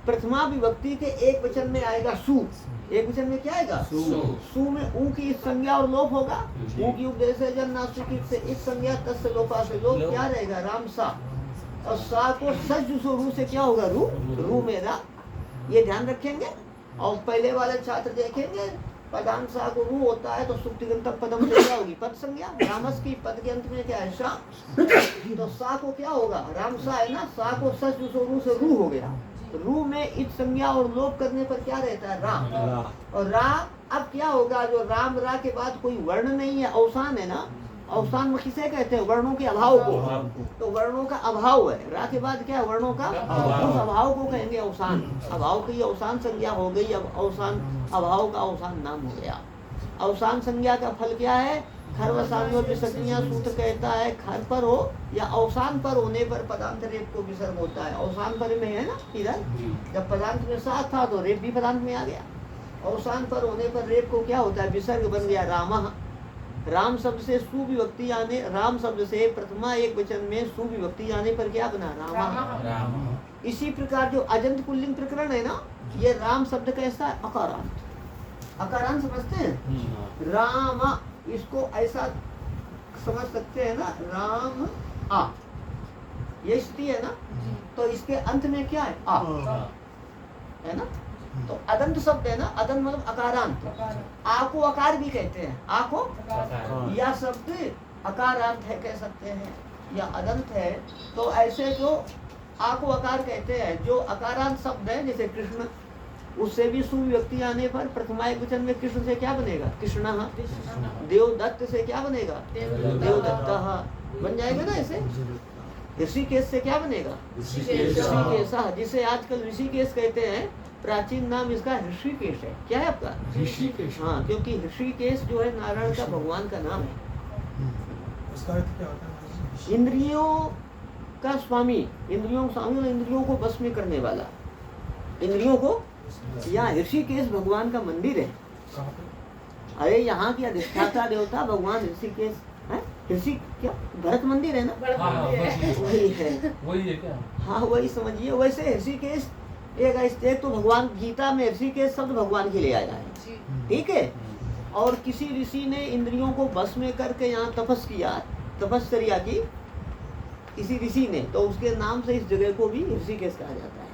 प्रथमा विभक्ति के एक वचन में आएगा सु। एक वचन में क्या आएगा? सु में ऊ की संज्ञा और लोप होगा। ऊ की उपदेश से इस संज्ञा तस्य लोपा से लोप क्या रहेगा? राम सा। और सा को सज रू से क्या होगा? रू। रू मेरा, ये ध्यान रखेंगे। और पहले वाले छात्र देखेंगे पदांत सा को रू होता है तो सुप्तिगंतक पदम से क्या होगी? पद संज्ञा। रामस की पद के अंत में क्या है? सा। तो सा को क्या होगा? राम सा है ना, सा को सच रू से रू हो गया। रू में इत संज्ञा और लोप करने पर क्या रहता है? रा। और रा अब क्या होगा? जो राम रा के बाद कोई वर्ण नहीं है, अवसान है ना। अवसान में किसे कहते हैं? वर्णों के अभाव को। तो वर्णों का अभाव है। रा के बाद क्या है? वर्णों का उस अभाव को कहेंगे अवसान। अभाव की अवसान संज्ञा हो गई। अब अवसान अभाव का अवसान नाम हो गया। अवसान संज्ञा का फल क्या है? खर्वसानी और विसर्जनीय सूत्र कहता है खर पर हो या अवसान पर होने पर पदांत रेप को विसर्ग होता है। अवसान पर में है ना इधर, जब पदांत में साथ था तो रेप भी पदांत में आ गया। अवसान पर होने पर रेप को क्या होता है? विसर्ग बन गया रामः। राम शब्द से सुविभक्ति आने, राम शब्द से प्रथमा एक वचन में सुविभक्ति आने पर क्या बना? रामा। इसी प्रकार जो अजंत पुल्लिंग प्रकरण है ना, ये राम शब्द कैसा है? अकारांत। अकारांत समझते हैं? राम, इसको ऐसा समझ सकते हैं ना, राम आ, ये स्थिति है ना, तो इसके अंत में क्या है? आ है ना। तो अदंत शब्द है ना, अदंत मतलब अकारांत। आ को अकार भी कहते हैं, आ को या शब्द अकारांत है कह सकते हैं, या अदंत है। तो ऐसे जो आ को अकार कहते हैं, जो अकारांत शब्द है, जैसे कृष्ण, उससे भी सुव्यक्ति आने पर प्रथमा एक वचन में कृष्ण से क्या बनेगा? कृष्ण। देवदत्त से क्या बनेगा? देवदत्त बन जाएगा ना। ऐसे ऋषिकेश से क्या बनेगा? ऋषिकेश, जिसे आजकल ऋषिकेश कहते हैं। प्राचीन नाम इसका ऋषिकेश है। क्या है आपका? ऋषिकेश। हाँ, क्योंकि ऋषिकेश जो है नारायण का भगवान का नाम है। उसका अर्थ क्या होता है? इंद्रियों का स्वामी, इंद्रियों का स्वामी, इंद्रियों को बस में करने वाला, इंद्रियों को। यहाँ ऋषिकेश भगवान का मंदिर है। कहाँ पे? अरे यहाँ की अधिष्ठाता देवता भगवान ऋषिकेश है। ऋषि क्या भरत मंदिर है ना? वही है, वही है क्या? हाँ वही समझिए। वैसे ऋषिकेश एक तो भगवान गीता में ऋषिकेश शब्द भगवान के लिए आया है, ठीक है। और किसी ऋषि ने इंद्रियों को बस में करके यहाँ तपस्या की किसी ऋषि ने, तो उसके नाम से इस जगह को भी ऋषिकेश कहा जाता है।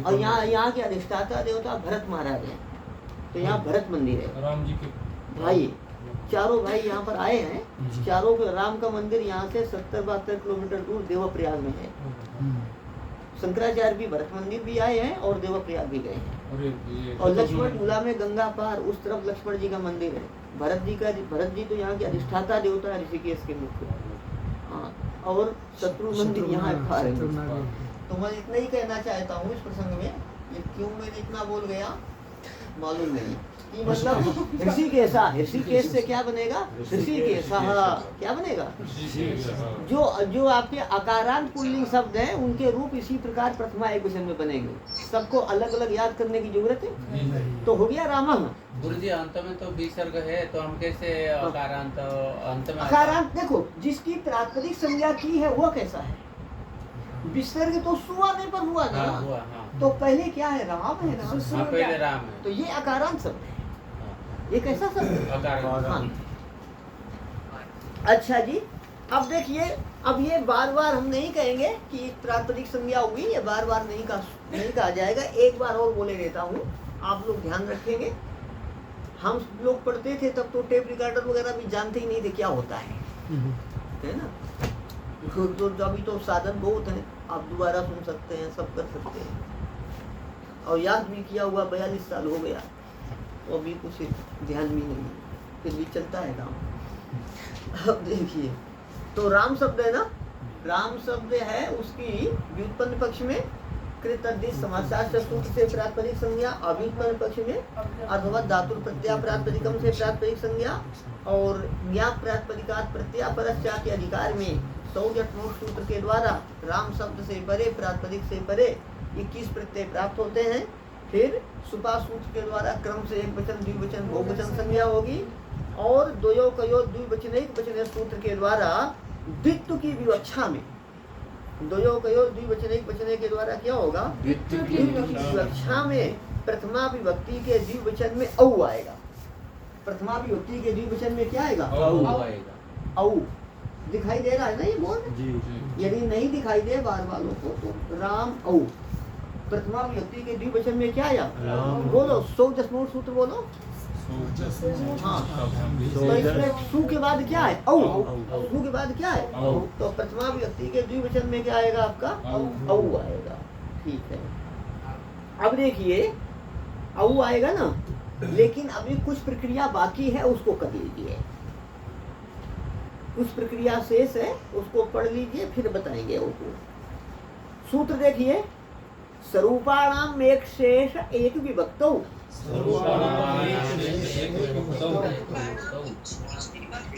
और यहाँ के अधिष्ठाता देवता भरत महाराज है, तो यहाँ भरत मंदिर है। राम जी के भाई, चारों भाई यहाँ पर आए हैं। चारों के राम का मंदिर यहाँ से 70-72 किलोमीटर दूर देवप्रयाग में है। शंकराचार्य भी भरत मंदिर भी आए हैं और देवप्रयाग भी गए हैं। और लक्ष्मण झूला में गंगा पार उस तरफ लक्ष्मण जी का मंदिर है। भरत जी तो यहाँ के अधिष्ठाता देवता है, ऋषिकेश के मुख्य। हाँ, और शत्रु मंदिर यहाँ पार है। तो मैं इतना ही कहना चाहता हूँ इस प्रसंग में। ये क्यों मैंने इतना बोल गया मालूम नहीं कि मतलब ऋषिकेश से क्या बनेगा? ऋषिकेश क्या बनेगा? जो आपके अकारांत पुल्लिंग शब्द हैं उनके रूप इसी प्रकार प्रथमा एक वचन में बनेंगे। सबको अलग अलग याद करने की जरूरत है। तो हो गया राम। गुरुजी अंत में तो विसर्ग है, तो हम कैसे अकारांत अंत में? अकारांत देखो, जिसकी प्राकृतिक संज्ञा की है वो कैसा है? विसर्ग तो सु आने पर हुआ ना। हाँ। तो पहले क्या है? राम है ना। हाँ, पहले राम है, तो ये अकारांत शब्द है। ये कैसा शब्द है? अकारांत। हाँ। अच्छा जी, अब देखिए, अब ये बार बार हम नहीं कहेंगे कि प्राकृतिक संज्ञा हुई, ये बार बार नहीं कहा जाएगा। एक बार और बोले देता हूँ, आप लोग ध्यान रखेंगे। हम लोग पढ़ते थे तब तो टेप रिकॉर्डर वगैरह भी जानते ही नहीं थे क्या होता है ना। तो अभी तो साधन बहुत हैं, आप दोबारा सुन सकते हैं, सब कर सकते हैं। और याद भी किया हुआ 42 साल हो गया, तो अभी कुछ ध्यान भी नहीं, फिर भी चलता है काम। अब देखिए, तो राम शब्द है ना, राम शब्द है, उसकी व्युत्पन्न पक्ष में कृत अद्धित समासास्त्र सूत्र से प्रातिपदिक संज्ञा, अव्युत्पन्न पक्ष में अथवा धातु प्रत्यय प्रातिपदिकम से प्रातिपदिक संज्ञा, और ज्ञात प्रातिपदिकात् प्रत्यय परस्या के अधिकार में सौजन्य सूत्र के द्वारा राम शब्द से परे, प्रातिपदिक से परे 21 प्रत्यय प्राप्त होते हैं। फिर सुपा सूत्र के द्वारा क्रम से एक वचन, द्विवचन, बहुवचन संज्ञा होगी। और द्वयो कयो द्विवचनैक वचन सूत्र के द्वारा द्वित्व की विवक्षा में, द्वयो कयो द्विवचनैक वचन के द्वारा क्या होगा? द्वित्व की विवक्षा में प्रथमा विभक्ति के द्विवचन में औ आएगा। प्रथमा विभक्ति के द्विवचन में क्या आएगा? औ। दिखाई दे रहा है ना ये बोर्ड? यदि नहीं दिखाई दे बार वालों को, तो राम औ प्रथमा विभक्ति के द्विवचन में क्या आया? बोलो, 100 सूत्र बोलो। हाँ, तो इसमें सु के बाद क्या है? औ। सु के बाद क्या है? तो प्रथमा विभक्ति के द्विवचन में क्या आएगा आपका? औ आएगा। ठीक है, अब देखिए, औ आएगा ना, लेकिन अभी कुछ प्रक्रिया बाकी है, उसको कर लीजिए। कुछ प्रक्रिया शेष है, उसको पढ़ लीजिए, फिर बताएंगे उसको। सूत्र देखिए, स्वरूपाणाम एक शेष एक विभक्तौ।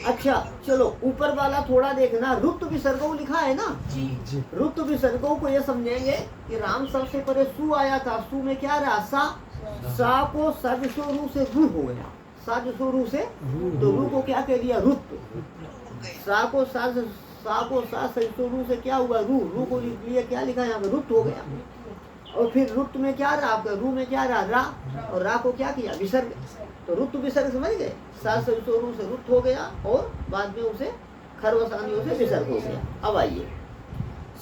अच्छा चलो, ऊपर वाला थोड़ा देखना, ऋतु विसर्गो लिखा है ना। ऋतु विसर्गो को ये समझेंगे कि राम सबसे पहले सु आया था, सु में क्या रहा? सा को सजसो से रू हो गया, सजसो से, तो रू को क्या कह दिया? रुत। सा को सा सजसो से क्या हुआ? रू। रू को लिए क्या लिखा यहाँ पे? रुत हो गया। और फिर रुत में क्या रहा आपका? रू में क्या रहा? रा। और रा को क्या किया? विसर्ग। तो रुत विसर्ग समझ गए, सात स्वरों से रुत हो गया और बाद में उसे खरवसानियों से विसर्ग हो गया। अब आइए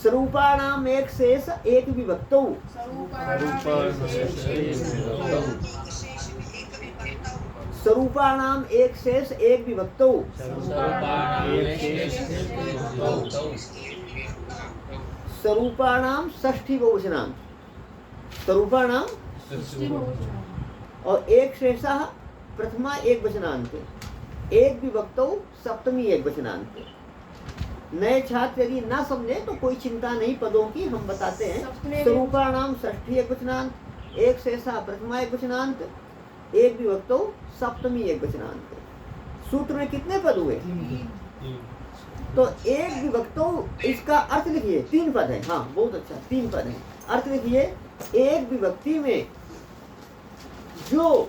स्वरूपाणाम एक शेष एक विभक्तौ, स्वरूपाणाम एक शेष एक विभक्तौ, स्वरूपाणाम षष्ठी बहुवचनांत, स्वरूपाणाम और एक शेषा प्रथमा एक वचनांत, एक विभक्तौ सप्तमी एक वचनांत। नए छात्र यदि ना समझे तो कोई चिंता नहीं, पदों की हम बताते हैं। स्वरूपाणाम षष्ठी एक वचनांत, एक शेषा प्रथमा एक वचनांत, एक विभक्तौ सप्तमी एक वचनांत। सूत्र में कितने पद हुए? तो एक विभक्तौ, इसका अर्थ लिखिए, 3 पद है। हाँ बहुत अच्छा, 3 पद है। अर्थ लिखिए, एक विभक्ति में जो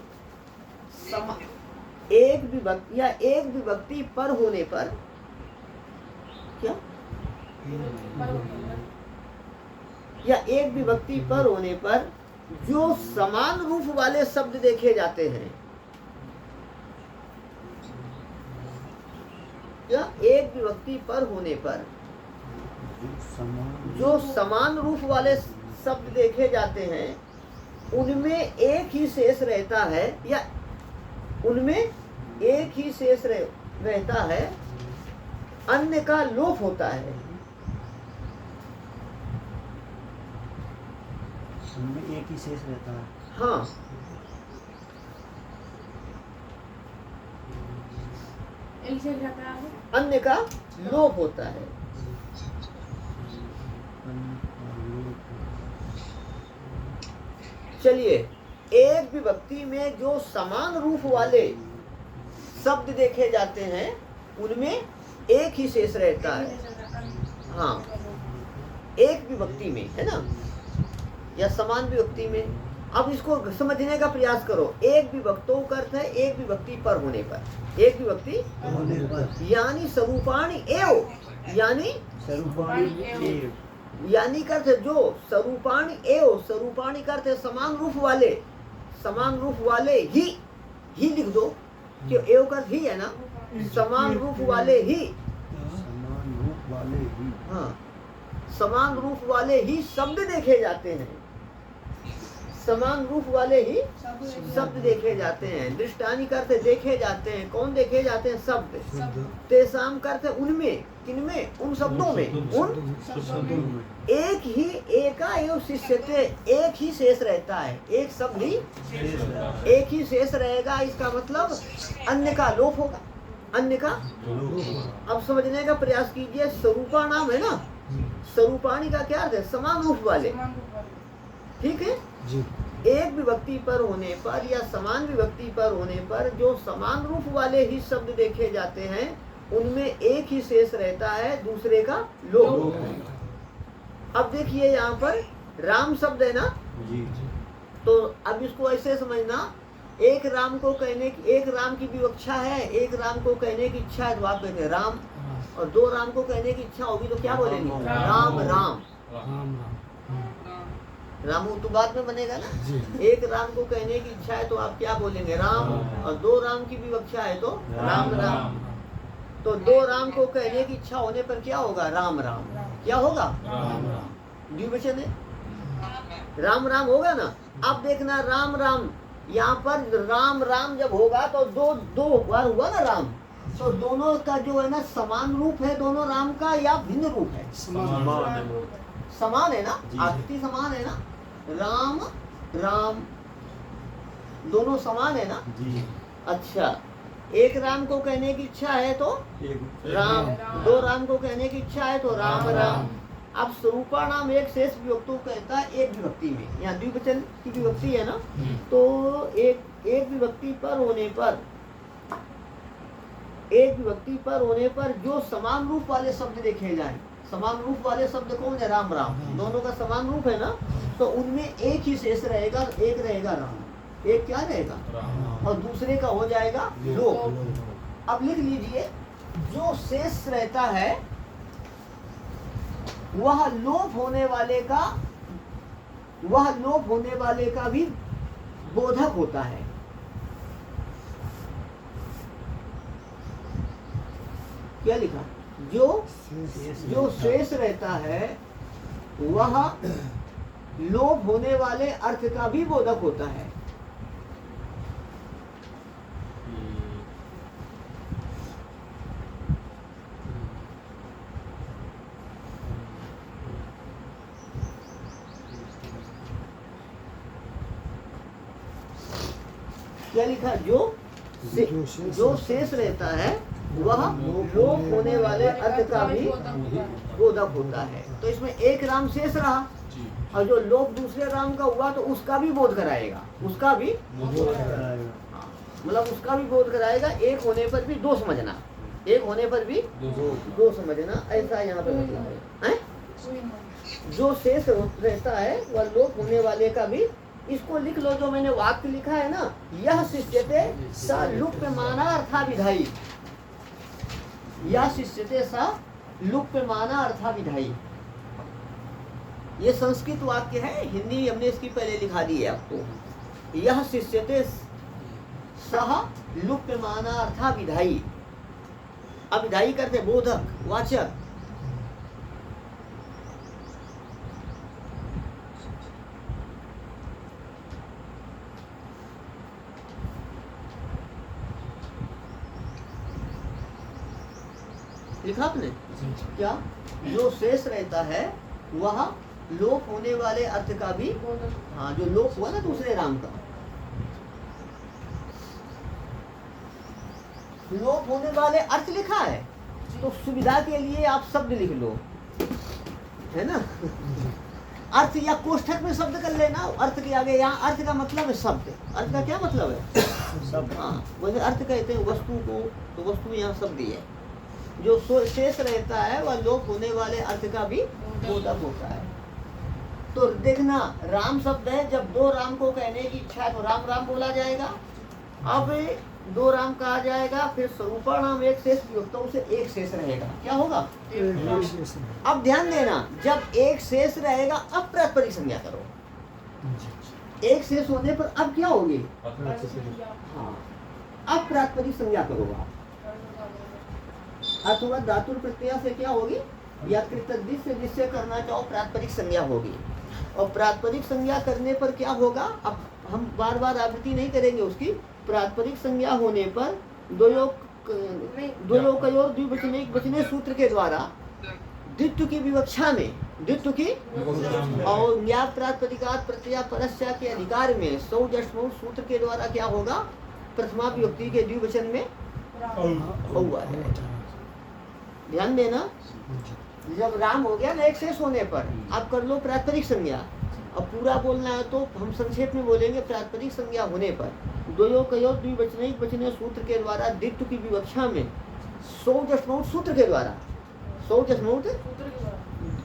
एक विभक्ति या एक विभक्ति पर होने पर क्या या एक विभक्ति पर होने पर जो समान रूप वाले शब्द देखे जाते हैं, या एक विभक्ति पर होने पर जो समान रूप वाले शब्द देखे जाते हैं, उनमें एक ही शेष रहता है या उनमें एक ही शेष रहता है, अन्य का लोप होता है। उनमें एक ही शेष रहता है। हाँ, एक से जाता है, अन्य का लोप होता है। चलिए, एक विभक्ति में जो समान रूप वाले शब्द देखे जाते हैं, उनमें एक ही शेष रहता है। हाँ, एक विभक्ति में, है ना, या समान विभक्ति में। अब इसको समझने का प्रयास करो। एक विभक्तों का अर्थ है एक विभक्ति पर होने पर, एक विभक्ति होने पर, यानी स्वरूपाणि एव, यानी यानी का अर्थ है जो, स्वरूपाणि एव, स्वरूपाणि का अर्थ है समान रूप वाले, समान रूप वाले ही लिख दो, क्यों एव का अर्थ ही है ना, समान रूप वाले ही, समान रूप वाले ही, हाँ, समान रूप वाले ही शब्द देखे जाते हैं, समान रूप वाले ही शब्द देखे जाते हैं। दृष्टानि का अर्थ देखे जाते हैं। कौन देखे जाते हैं? शब्द। तेसाम का अर्थ उनमें, किनमें? उन शब्दों में, उन एक ही एका एव शिष्यते, एक ही शेष रहता है, एक शब्द ही एक ही शेष रहेगा। इसका मतलब अन्य का लोप होगा, अन्य का। अब समझने का प्रयास कीजिए। स्वरूपा नाम है ना, स्वरूपाणी का क्या अर्थ है? समान रूप वाले, ठीक है जी। एक विभक्ति पर होने पर या समान विभक्ति पर होने पर जो समान रूप वाले ही शब्द देखे जाते हैं, उनमें एक ही शेष रहता है, दूसरे का लोप होता है। अब देखिए यहाँ पर राम शब्द है ना, जी, तो अब इसको ऐसे समझना, एक राम को कहने की, एक राम की विवक्षा है, एक राम को कहने की इच्छा है तो आप कहते हैं राम, और 2 राम को कहने की इच्छा होगी तो क्या बोलेंगे? राम राम। राम रामू तो बाद में बनेगा ना। जी। एक राम को कहने की इच्छा है तो आप क्या बोलेंगे? राम, और 2 राम की विवक्षा है तो राम राम। तो 2 राम को कहने की इच्छा होने पर क्या होगा? राम राम। क्या होगा? द्विवचन है, राम राम होगा ना। अब देखना राम राम, यहाँ पर राम राम जब होगा तो दो बार हुआ ना राम, तो दोनों का जो है ना समान रूप है दोनों राम का या भिन्न रूप है? समान है ना, आकृति समान है ना, राम राम दोनों समान है ना जी। अच्छा, एक राम को कहने की इच्छा है तो राम, 2 राम को कहने की इच्छा है तो राम राम। अब स्वरूपा नाम एक शेष विभक्तों कहता है एक विभक्ति में, यहाँ द्विवचन की विभक्ति है ना, तो एक विभक्ति पर होने पर, एक विभक्ति पर होने पर जो समान रूप वाले शब्द देखे जाएं, समान रूप वाले शब्द कौन है? राम राम, दोनों का समान रूप है ना, तो उनमें एक ही शेष रहेगा, एक रहेगा राम, एक क्या रहेगा? और दूसरे का हो जाएगा लोप। अब लिख लीजिए, जो शेष रहता है वह लोप होने वाले का भी बोधक होता है। क्या लिखा? जो शेष रहता है वह लोप होने वाले अर्थ का भी बोधक होता है। क्या लिखा? जो शेष रहता है वह लोप होने वाले अर्थ का भी बोधक होता है। तो इसमें एक राम शेष रहा और जो लोप दूसरे राम का हुआ तो उसका भी बोध कराएगा, उसका भी मतलब उसका भी बोध कराएगा। एक होने पर भी दो समझना, एक होने पर भी दो समझना, ऐसा यहाँ पे मतलब है। जो शेष रहता है वह लोप होने वाले का भी, इसको लिख लो जो मैंने वाक्य लिखा है ना, यह शिष्यते स लुप्यमाना अर्थाविधायी, यह शिष्यते स लुप्यमाना अर्थाविधायी। ये संस्कृत वाक्य है, हिंदी हमने इसकी पहले लिखा दी है आपको। यह शिष्यते सह लुप्यमाना अर्थाविधायी, अविधायी करते बोधक वाचक। लिखा आपने क्या? जो शेष रहता है वह लोप होने वाले अर्थ का भी, हाँ जो लोप हुआ ना दूसरे राम का, लोप होने वाले अर्थ लिखा है। तो सुविधा के लिए आप शब्द लिख लो, है ना। अर्थ या कोष्ठक में शब्द कर लेना अर्थ के आगे। यहाँ अर्थ का मतलब है शब्द। अर्थ का क्या मतलब है? शब्द। हाँ वैसे अर्थ कहते हैं वस्तु को, तो वस्तु यहाँ शब्द ही है। जो शेष रहता है वह लोप होने वाले अर्थ का भी बोधक होता है। तो देखना, राम शब्द है, जब दो राम को कहने की इच्छा है तो राम राम बोला जाएगा। अब दो राम कहा जाएगा, फिर स्वरूपा नाम एक शेष विभक्तों से एक शेष रहेगा। क्या होगा? अब ध्यान देना, जब एक शेष रहेगा अब प्रातिपदिक संज्ञा करो। एक शेष होने पर अब क्या होगी? हाँ, अब प्रातिपदिक संज्ञा करो आप। अथवा धातु प्रत्यय से क्या होगी? व्याकृत से जिससे करना चाहो प्रातिपदिक संज्ञा होगी। और प्रातिपदिक संज्ञा करने पर क्या होगा? अब हम बार बार आवृत्ति नहीं करेंगे उसकी। प्रातिपदिक संज्ञा होने पर द्वयोकयोर द्विवचनिक वचने सूत्र के द्वारा द्वित्व की विवक्षा में, द्वित्व की और न्याय प्रातिपदिकात प्रत्यय परस्या के अधिकार में सौजस्मौ सूत्र के द्वारा क्या होगा? प्रथमा विभक्ति के द्विवचन में हुआ है। ध्यान देना, जब राम हो गया ना एक शेष होने पर, आप कर लो प्रातिपदिक संज्ञा। अब पूरा बोलना है तो हम संक्षेप में बोलेंगे। प्रातिपदिक संज्ञा होने पर द्वयोकयोर द्विवचनिक वचने सूत्र के द्वारा द्वित्व की विवक्षा में सौजस्मौ सूत्र के द्वारा, सौजस्मौ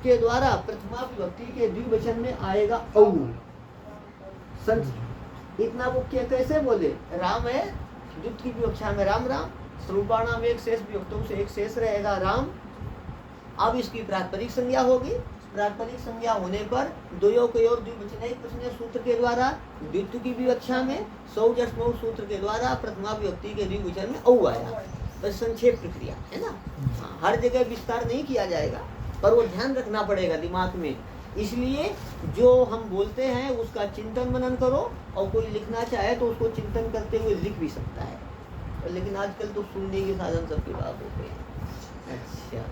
के द्वारा प्रथमा विभक्ति के द्विवचन में आएगा औ। इतना वो क्या कैसे बोले? राम है, द्वित्व की विवक्षा में राम राम, स्वरूपाणाम एक शेष विभक्तों से एक शेष रहेगा राम। अब इसकी प्रातिपदिक संज्ञा होगी। प्रातिपदिक संज्ञा होने पर द्वयोकयोर द्विवचनिक वचने सूत्र के द्वारा द्वित्व की विवक्षा में सौजस्मौ सूत्र के द्वारा प्रथमा विभक्ति के द्विवचन में औ आया। बस संक्षेप प्रक्रिया है ना। हाँ, हर जगह विस्तार नहीं किया जाएगा, पर वो ध्यान रखना पड़ेगा दिमाग में। इसलिए जो हम बोलते हैं उसका चिंतन मनन करो, और कोई लिखना चाहे तो उसको चिंतन करते हुए लिख भी सकता है। लेकिन आजकल तो सुनने के साधन सबके पास होते हैं। अच्छा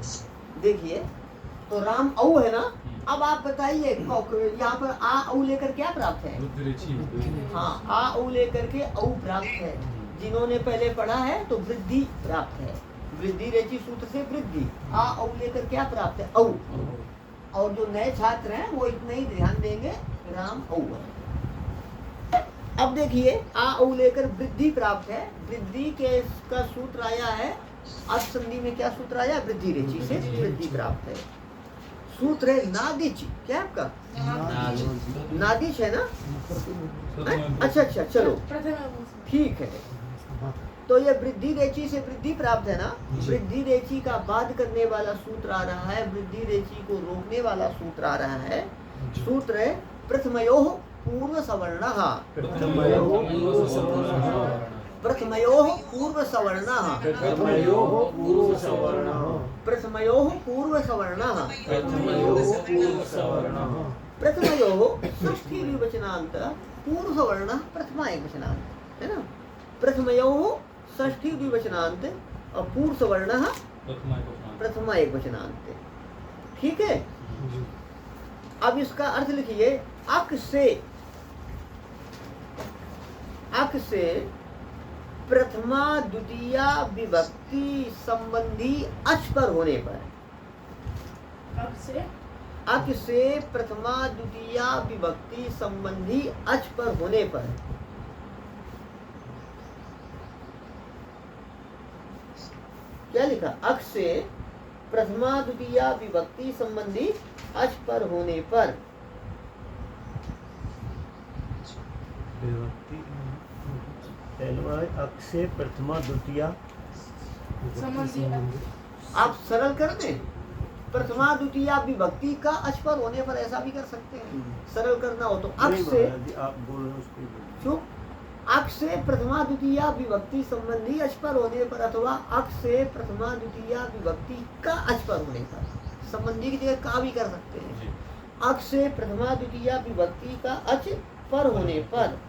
देखिए, तो राम औ है ना। अब आप बताइए यहाँ पर आ औ लेकर क्या प्राप्त है? हाँ, आ औ लेकर के औ प्राप्त है। जिन्होंने पहले पढ़ा है तो वृद्धि प्राप्त है। वृद्धि रेची सूत्र से वृद्धि। आ औ लेकर क्या प्राप्त है? औ। और जो नए छात्र हैं वो इतना ही ध्यान देंगे, राम औ है। अब देखिए, आ औ लेकर वृद्धि प्राप्त है। वृद्धि के का सूत्र आया है, अब संधि में क्या सूत्र आया? वृद्धि रेची से वृद्धि प्राप्त है। सूत्र है नादिच। क्या है आपका? नादिच है ना? अच्छा अच्छा, चलो ठीक है। तो ये वृद्धि रेची से वृद्धि प्राप्त है ना। वृद्धि रेची का बाध करने वाला सूत्र आ रहा है, वृद्धि रेची को रोकने वाला सूत्र आ रहा है। सूत्र है प्रथमयोः पूर्व सवर्णः। प्रथमयोः पूर्व सवर्णः। प्रथमयोः पूर्व सवर्णः प्रथमयोः षष्ठी द्विवचनांत पूर्व सवर्ण प्रथमा एक वचनांत है ना। प्रथमयोः षष्ठी द्विवचनांत और पूर्व सवर्ण प्रथमा एक वचनांत। ठीक है। अब इसका अर्थ लिखिए। अक से प्रथमा द्वितीया विभक्ति संबंधी अच पर होने पर, अक से प्रथमा द्वितीया विभक्ति संबंधी अच पर होने पर क्या लिखा? अक से प्रथमा द्वितीया विभक्ति संबंधी अच पर होने पर विभक्ति पहलवा है अक से प्रथमा द्वितीया आप सरल कर दें। प्रथमा द्वितीया विभक्ति का अच पर होने पर ऐसा भी कर सकते हैं। सरल करना हो तो अक से, आप बोल रहे हो उसको क्यों? अक से प्रथमा द्वितीया विभक्ति संबंधी अच पर होने पर अथवा अक से प्रथमा द्वितीया विभक्ति का अच पर होने पर, संबंधी की जगह का भी कर सकते हैं। अक से प्रथमा द्वितीया विभक्ति का अच पर होने पर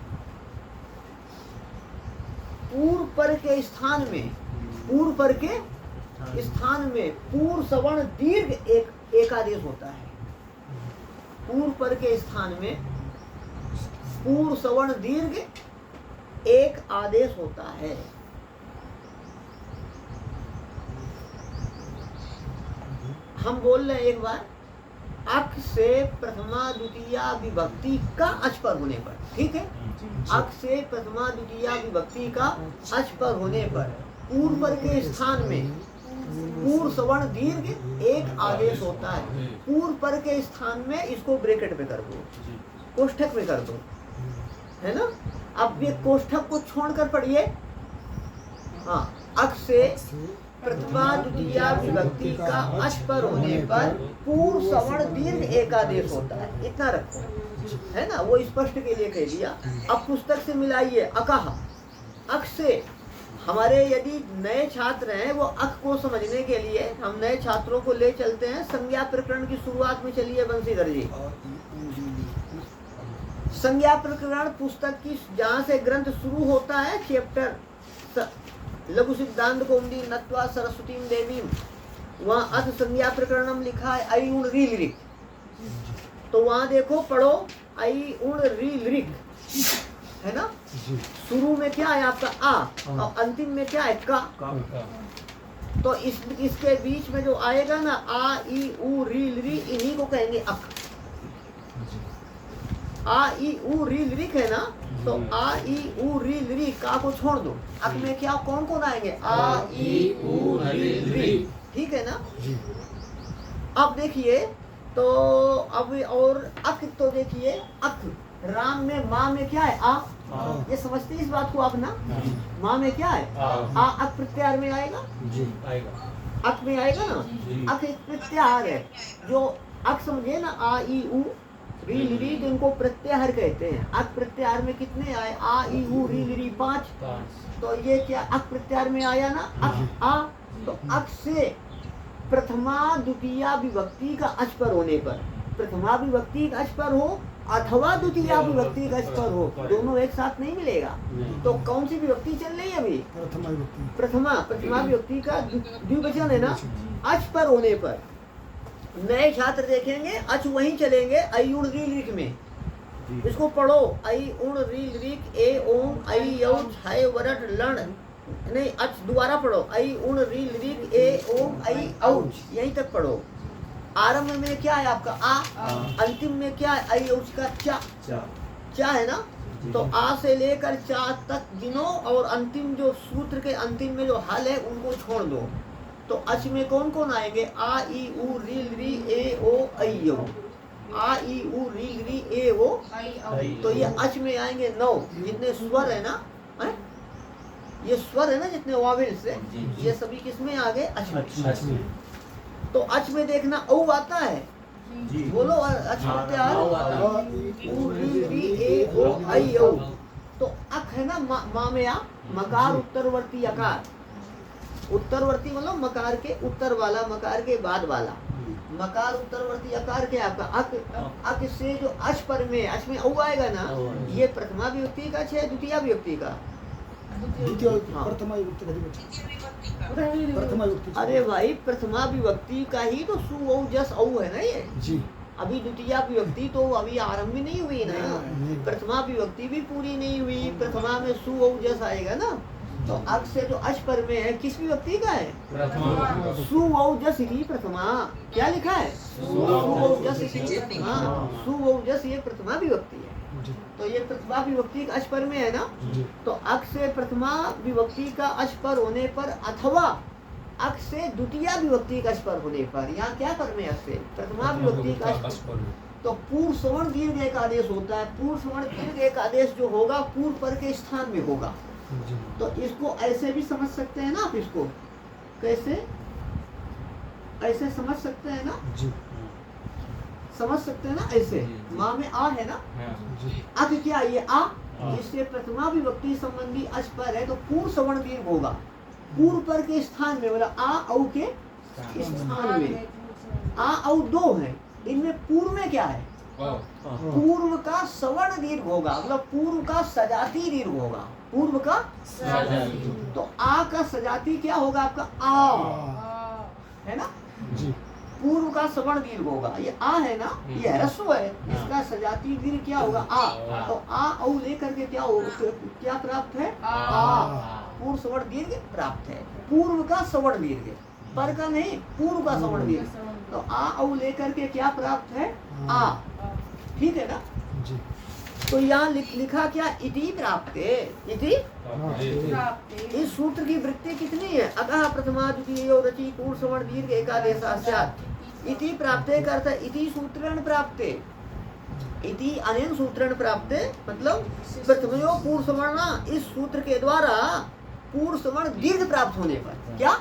पूर्व पर के स्थान में, पूर्व पर के स्थान में पूर्व सवर्ण दीर्घ एक आदेश होता है। पूर्व पर के स्थान में पूर्व सवर्ण दीर्घ एक आदेश होता है। हम बोल रहे हैं एक बार, अक से प्रथमा द्वितीया विभक्ति का अच पर होने पर, ठीक है। अक से प्रथमा द्वितीया विभक्ति का अच पर होने पर पूर्व पर के स्थान में पूर्व सवर्ण दीर्घ एक आदेश होता है। पूर्व पर के स्थान में इसको ब्रैकेट में कर दो, कोष्ठक में कर दो, है ना। अब ये कोष्ठक को छोड़कर पढ़िए। हाँ, अक से प्रथमा द्वितीया विभक्ति का अच पर होने पर पूर्व सवर्ण दीर्घ एक आदेश होता है। इतना रखो, है ना, वो स्पष्ट के लिए कह दिया। अब पुस्तक से मिलाइए। अकह, अक से हमारे यदि नए छात्र हैं वो अक को समझने के लिए हम नए छात्रों को ले चलते हैं संज्ञा प्रकरण की शुरुआत में। चलिए बंसीधर जी, संज्ञा प्रकरण पुस्तक की जहाँ से ग्रंथ शुरू होता है, चैप्टर लघु सिद्धांत कौमुदी नत्वा सरस्वती देवी, वहाँ अथ संज्ञा प्रकरणम लिखा है आई उण री लिरिक। तो वहाँ देखो, पढ़ो आई उण री लिरिक, है ना। शुरू में क्या है आपका आ और अंतिम में क्या है का। तो इसके बीच में जो आएगा ना आ ई उ री लिरी, इन्हीं को कहेंगे अक। आ ई उ री लिरिक है ना, तो आ ई उ री लिरी का को छोड़ दो। अक में क्या कौन कौन आएंगे? आ ई उ री लिरी, ठीक है ना। अब देखिए तो अब और अक, तो देखिए अक राम में माँ में क्या है? आ। ये समझते इस बात को आप ना? माँ में क्या है? आ अक प्रत्याहार में आएगा, अक में आएगा ना। अक एक प्रत्याहार है। जो अक समझे ना, आ ई उ री लिरी, तो इनको प्रत्याहार कहते हैं। अक प्रत्याहार में कितने आए? आ ई उ री लिरी 5। तो ये क्या अक प्रत्याहार में आया ना, अक आ। तो अक से प्रथमा द्वितीया विभक्ति का अच पर होने पर, प्रथमा विभक्ति का अच पर हो अथवा द्वितीया विभक्ति का अच पर हो, दोनों एक साथ नहीं मिलेगा। तो कौन सी विभक्ति चल रही है अभी? प्रथमा विभक्ति का द्विवचन है ना। अच पर होने पर नए छात्र देखेंगे अच वहीं चलेंगे आई उण री लिरिक में। इसको पढ़ो, आई उण री लिरिक ए ओम आई यौ छाय वरट लण, नहीं अच दोबारा पढ़ो, आई उण री लिरिक ए ओम आई औच, यहीं तक पढ़ो। आरंभ में क्या है आपका? आ। अंतिम में क्या है? आई औच का चा है ना। तो आ से लेकर चा तक गिनो और अंतिम जो सूत्र के अंतिम में जो हल है उनको छोड़ दो। तो अच में कौन कौन आएंगे? आ ई उ री री ए ओ आई ओ। आ ई उ री री ए ओ आई। तो ये अच में आएंगे 9 जितने स्वर है ना, है? ये स्वर है ना जितने वाविल से, ये सभी किसमें आ गए? अच में। तो अच में देखना औ आता है, बोलो अच प्रत्याहार उ री री ए ओ आई ओ। तो अक है ना, माँ में आ, मकार उत्तरवर्ती अकार, उत्तरवर्ती मतलब मकार के उत्तर वाला, मकार के बाद वाला। मकार उत्तरवर्ती अकार के आपका अक से जो अच पर में, अच में औ आएगा ना, ये प्रथमा विभक्ति का है, द्वितीय विभक्ति का। द्वितीय प्रथमा विभक्ति प्रथमा विभक्ति। अरे भाई प्रथमा विभक्ति का ही तो सु औ जस औ है ना ये जी। अभी द्वितीय विभक्ति तो अभी आरंभ भी नहीं हुई ना, प्रथमा विभक्ति भी पूरी नहीं हुई। प्रथमा में सु औ जस आएगा ना, तो अक से जो अच पर में है किस विभक्ति का है? सु औ जस ही प्रथमा। क्या लिखा है? सु औ जस ही प्रथमा। सु औ जस ये प्रथमा विभक्ति है। तो ये प्रथमा विभक्ति का अच पर में है ना, तो अक से प्रथमा विभक्ति का अच पर होने पर अथवा अक से द्वितीय विभक्ति का अच पर होने पर, यहाँ क्या पर में अक से प्रथमा विभक्ति का अच पर, तो पूर्व सवर्ण दीर्घ एक आदेश होता है। पूर्व सवर्ण दीर्घ एक आदेश जो होगा पूर्व पर के स्थान में होगा। तो इसको ऐसे भी समझ सकते हैं ना आप, इसको कैसे ऐसे समझ सकते हैं ना, समझ सकते हैं ना ऐसे। माँ में आ है ना, अक क्या ये आ, जिससे प्रथमा विभक्ति संबंधी अच पर है, तो पूर्व सवर्ण दीर्घ होगा पूर्व पर के स्थान में, मतलब आ औ के स्थान में। आ औ दो है, इनमें पूर्व में क्या है? पूर्व का सवर्ण दीर्घ होगा, मतलब पूर्व का सजाती दीर्घ होगा। पूर्व का तो आ का सजाती क्या होगा आपका? आ है ना, पूर्व का सवर्ण दीर्घ होगा। ये आ है ना, ये ह्रस्व है, इसका सजाती दीर्घ क्या होगा? आ। तो आ औ लेकर के क्या हो, क्या प्राप्त है? आ। पूर्व सवर्ण दीर्घ प्राप्त है। पूर्व का सवर्ण दीर्घ, पर का नहीं, पूर्व का सवर्ण दीर्घ। तो आ औ लेकर के क्या प्राप्त है? आ। ठीक है ना। तो यहाँ लिखा क्या? इति प्राप्त। इति इस सूत्र की वृत्ति कितनी है? अतः प्रथमा द्वितीय रचि पूर्व सवर्ण दीर्घ एकादेशा स्यात्। इति प्राप्ते का अर्थ इति सूत्रेण प्राप्ते। इति अनेन सूत्रेण प्राप्ते मतलब प्रथमयो पूर्व सवर्ण, इस सूत्र के द्वारा पूर्व सवर्ण दीर्घ प्राप्त होने पर। क्या?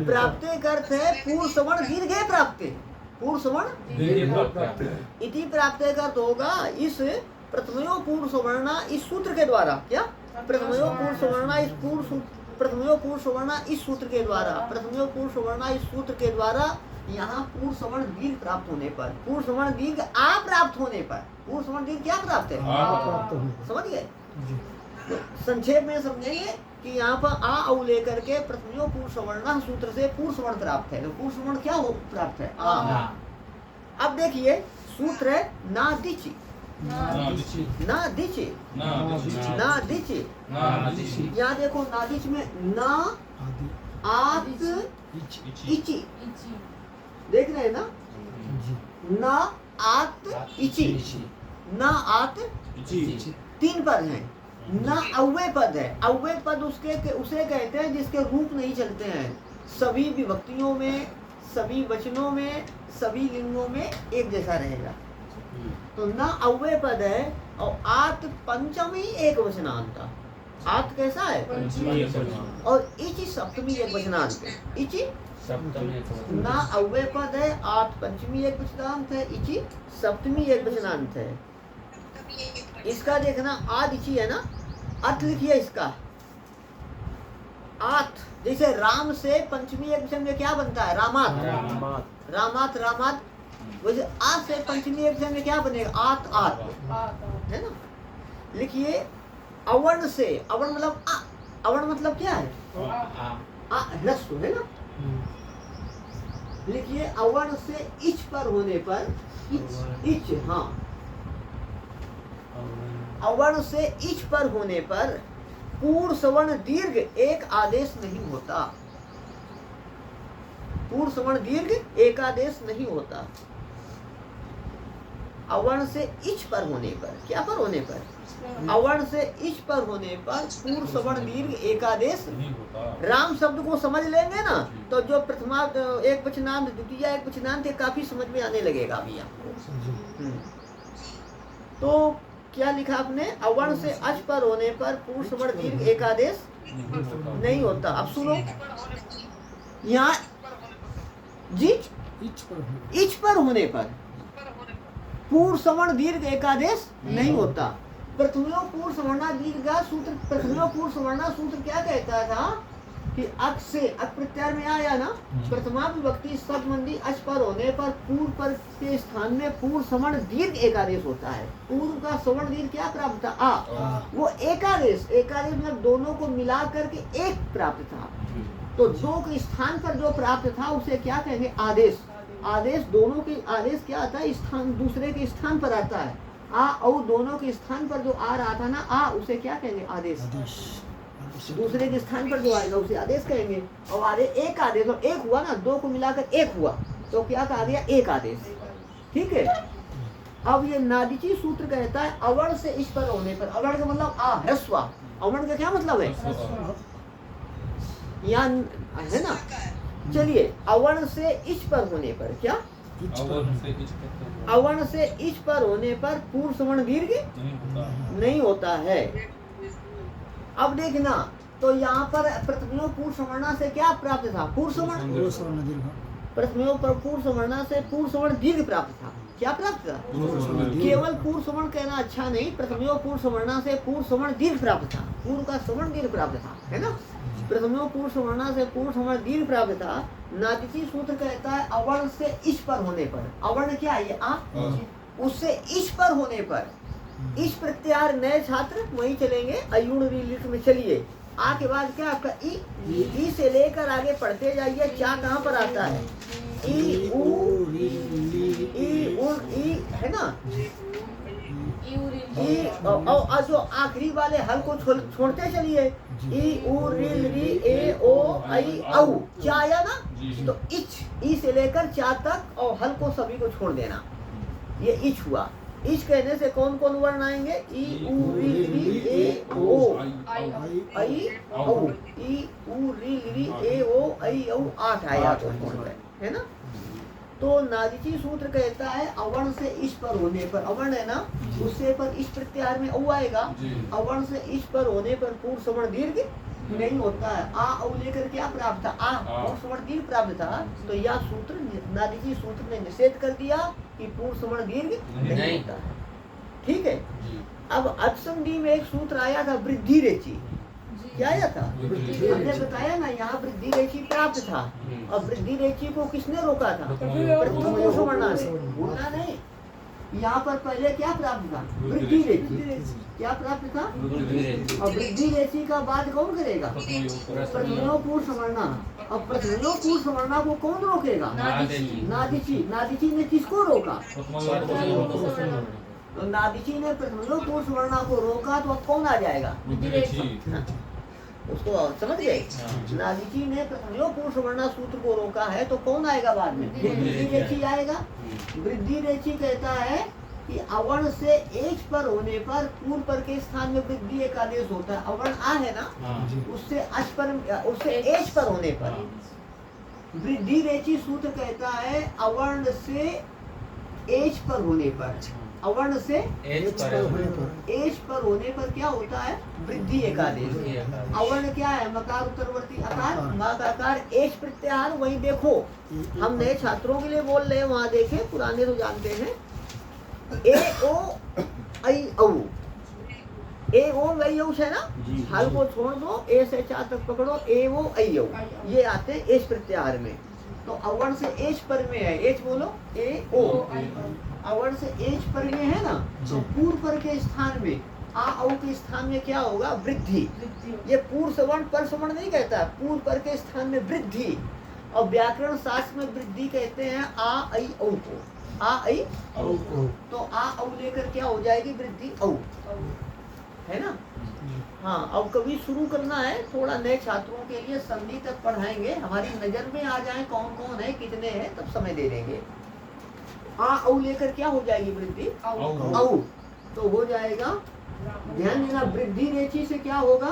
प्राप्ते का अर्थ है पूर्व सवर्ण दीर्घ प्राप्ते। पूर्व सवर्ण इति प्राप्ते का अर्थ होगा इस प्रथमयो पूर्व सवर्ण इस सूत्र के द्वारा। क्या? प्रथमयो पूर्व सवर्ण इस प्रथमयो पूर्व सवर्ण इस सूत्र के द्वारा, प्रथमयो पूर्व सवर्ण इस सूत्र के द्वारा यहाँ पूर्व सवर्ण दीर्घ प्राप्त होने पर, पूर्व सवर्ण दीर्घ आ प्राप्त होने पर, पूर्व सवर्ण दीर्घ क्या प्राप्त है? समझ गए? तो संक्षेप में समझेंगे कि यहाँ पर आ औ लेकर के प्रथमयो पूर्व सवर्ण सूत्र से पूर्व सवर्ण प्राप्त है। तो पूर्व सवर्ण क्या हो प्राप्त है? आ। अब देखिए सूत्र है ना दिचि, ना दिचि, ना दिचि। यहाँ देखो नादिच में ना आत इची, देख रहे हैं ना, ना आत इची, ना आत तीन पद हैं। ना अव्वय पद है। अव्वय पद उसे कहते हैं जिसके रूप नहीं चलते हैं। सभी विभक्तियों में, सभी वचनों में, सभी लिंगों में एक जैसा रहेगा। तो ना अव्वय पद है। और आत पंचमी एक वचनांत। आत कैसा है? और इचि सप्तमी एक वचनांत। इचि ना अव्वय पद है, आत पंचमी एक वचनांत है, इचि सप्तमी एक वचनांत है। इसका देखना आदिची है ना, अर्थ लिखिए इसका। आत जैसे राम से पंचमी एक वचन में क्या बनता है? रामात। रामात रामात। वैसे आ से पंचमी एक वचन में क्या बनेगा? आत आत, है ना। लिखिए अवर्ण से, अवर्ण मतलब आ, अवर्ण मतलब क्या है? आ ह्रस्व है ना। लिखिए अवर्ण से इच पर होने पर, इच, हाँ, अवर्ण से इच पर होने पर पूर्व सवर्ण दीर्घ एक आदेश नहीं होता। पूर्व सवर्ण दीर्घ एक आदेश नहीं होता। अवर्ण से इच पर होने पर, क्या पर होने पर? अवर्ण से इच पर होने पर पूर्व सवर्ण दीर्घ एकादेश नहीं होता। राम शब्द को समझ लेंगे ना, तो जो प्रथमा एक वचनांत, द्वितीय एक वचनांत, काफी समझ में आने लगेगा अभी आपको। तो क्या लिखा आपने? अवर्ण से अच पर होने पर पूर्व सवर्ण दीर्घ एकादेश नहीं होता। अब सुनो, यहाँ जी इच पर होने पर पूर्व सवर्ण दीर्घ एकादेश नहीं होता। प्रथमयो पूर्व सवर्णा दीर्घ सूत्र, प्रथमयो पूर्व सवर्णा सूत्र क्या कहता था कि अक से अक प्रत्यार में आया ना, प्रथमा विभक्ति संबंधी अच पर होने पर पूर्व पर के स्थान में पूर्व सवर्ण दीर्घ एक आदेश होता है। पूर्व का सवर्ण दीर्घ क्या प्राप्त था? आ। वो एकादेश मतलब दोनों को मिला करके एक प्राप्त था। तो दो के स्थान पर जो प्राप्त था उसे क्या कहेंगे? आदेश। आदेश दोनों के आदेश क्या आता है? स्थान दूसरे के स्थान पर आता है। आ और दोनों के स्थान पर जो आ रहा था ना आ, उसे क्या कहेंगे? आदेश। दूसरे के स्थान पर जो आएगा उसे आदेश कहेंगे। और आदेश एक आदेश, और एक हुआ ना, दो को मिलाकर एक हुआ तो क्या कहा गया? एक आदेश। ठीक है। अब ये नादिची सूत्र कहता है अवर्ण से इस पर होने पर, अवर्ण का मतलब आ ह्रस्व, अवर्ण का क्या मतलब है? यहाँ है ना। चलिए, अवर्ण से इस पर होने पर क्या? अवर्ण से इस पर होने पर पूर्व सवर्ण दीर्घ नहीं होता है। अब देखना, तो यहाँ पर प्रथमयो पूर्व सवर्णा से क्या प्राप्त था? पूर्व सवर्ण। प्रथमयो पर पूर्व सवर्णा से पूर्व सवर्ण दीर्घ प्राप्त था। क्या प्राप्त था? केवल पूर्व सवर्ण कहना अच्छा नहीं, प्रथमयो पूर्व सवर्णा से पूर्व सवर्ण दीर्घ प्राप्त था। पूर्व का सवर्ण दीर्घ प्राप्त था, है ना। प्रथमयो पूर्व सवर्णा से पूर्व सवर्ण दीर्घ प्राप्त था। नादिची सूत्र कहता है अवर्ण से इस पर होने पर, अवर्ण क्या है? आ, उससे इस पर होने पर, इस प्रत्यार नए छात्र वहीं चलेंगे अयुण रिलिट में। चलिए, आ के बाद क्या आपका ई से लेकर आगे पढ़ते जाइए। चा कहाँ पर आता है? ई उ ई है ना। ई और जो आखिरी वाले हल को छोड़ते चलिए। ई उ रिल री ए ओ आई औ चा आया ना, तो इच, ई से लेकर चा तक और हल को सभी को छोड़ देना। ये इच हुआ। इच कहने से कौन कौन वर्ण आएंगे? ई उ री री ए ओ आई औ, ई उ री री ए ओ आई औ 8 आया तो है ना। तो नादिची सूत्र कहता है अवर्ण से इस पर होने पर, अवर्ण है ना, उससे पर इस प्रत्यार में औ आएगा। अवर्ण से इस पर होने पर पूर्व सवर्ण दीर्घ नहीं होता है। आ औ लेकर क्या प्राप्त था? आ पूर्व सवर्ण दीर्घ प्राप्त था। तो यह सूत्र नादिची सूत्र ने निषेध कर दिया कि पूर्व सवर्ण दीर्घ नहीं होता है। ठीक है। अब अक्षमदी में एक सूत्र आया था वृद्धि रेची। क्या आया था? हमने बताया ना, यहाँ वृद्धि रेची प्राप्त था। और वृद्धि रेची को किसने रोका था? प्रथमयो सवर्णा ने। भूलना नहीं, यहाँ पर पहले क्या प्राप्त था? वृद्धि रेची। क्या प्राप्त था? और वृद्धि रेची का बाद कौन करेगा? प्रथमयो पूर्व सवर्णा। अब प्रथमयो पूर्व सवर्णा को कौन रोकेगा? नादिची। नादिची ने किसको रोका? तो नादिची ने प्रथमयो पूर्व सवर्णा को रोका, तो अब कौन आ जाएगा? उसको समझ गए? नादिची ने प्रथमयो पूर्व सवर्णा सूत्र को रोका है, तो कौन आएगा बाद में? वृद्धि रेची आएगा। वृद्धि रेची कहता है कि अवर्ण से एच पर होने पर पूर्व पर के स्थान में वृद्धि एक आदेश होता है। अवर्ण आ है ना, उससे अच पर, उससे एच पर होने पर वृद्धि रेची सूत्र कहता है अवर्ण से एच पर होने पर, अवर्ण से एच पर होने पर क्या होता है? वृद्धि एक आदेश। अवर्ण क्या है? मकार उत्तरवर्ती आकार, मा का आकार, एच प्रत्याहार। वही देखो, हम नए छात्रों के लिए बोल रहे हैं, वहाँ देखे, पुराने तो जानते हैं। ए ओ आई औ, ए ओ आई औ है ना। हल को छोड़ दो, ए से चा तक पकड़ो, ए ओ आई औ, ये आते हैं एच प्रत्याहार में। तो अवर्ण से एच पर में है, एच बोलो, ए ओ। अवर्ण से एच पर में है ना, तो पूर्व पर के स्थान में आ औ के स्थान में क्या होगा? वृद्धि। ये पूर्व सवर्ण पर सवर्ण नहीं कहता, पूर्व पर के स्थान में वृद्धि। और व्याकरण शास्त्र में वृद्धि कहते हैं आ आई औ को, आ आई औ। तो आ औ लेकर क्या हो जाएगी? वृद्धि औ, है ना। हाँ, अब कभी शुरू करना है, थोड़ा नए छात्रों के लिए संधि तक पढ़ाएंगे, हमारी नजर में आ जाए कौन कौन है, कितने हैं, तब समय दे देंगे। आ औ लेकर क्या हो जाएगी? वृद्धि औ। तो हो जाएगा, ध्यान देना, वृद्धि रेची से क्या होगा?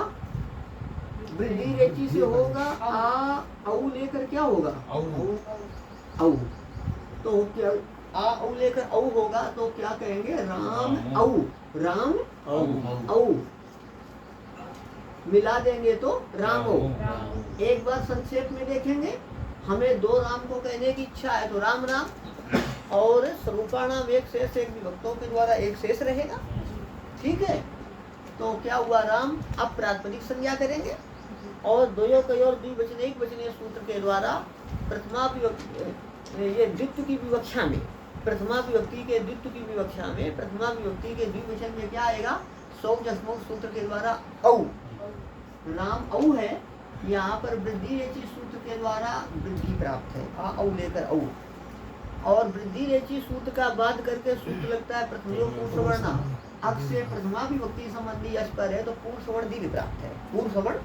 वृद्धि रेची से होगा आ औ लेकर क्या होगा? औ। तो क्या आ औ लेकर औ होगा, तो क्या कहेंगे? राम औ, राम औ। मिला देंगे तो राम हो। एक बार संक्षेप में देखेंगे, हमें 2 राम को कहने की इच्छा है, तो राम राम, और स्वरूपाणाम एक शेष, एक विभक्तों के द्वारा एक शेष रहेगा। ठीक है। तो क्या हुआ राम, अब प्रातिपदिक संज्ञा करेंगे और द्वयो कयोर द्विवचन एक वचनीय सूत्र के द्वारा प्रथमा विभक्ति ये द्वित्व की विवक्षा में, प्रथमा विभक्ति के द्वित्व की विवक्षा में प्रथमा विभक्ति के द्विवचन में क्या आएगा, सौ जसमोह सूत्र के द्वारा औ, राम औ है, यहाँ पर वृद्धि रेची सूत्र के द्वारा वृद्धि प्राप्त है, आ औ लेकर औ, और वृद्धि रेची सूत्र का बाध करके सूत्र लगता है प्रथमयो पूर्ण सवर्णा, अक्ष से प्रथमा विभक्ति संबंधी यश पर है तो पूर्ण सवर्ण दीर्घ प्राप्त है, पूर्ण सवर्ण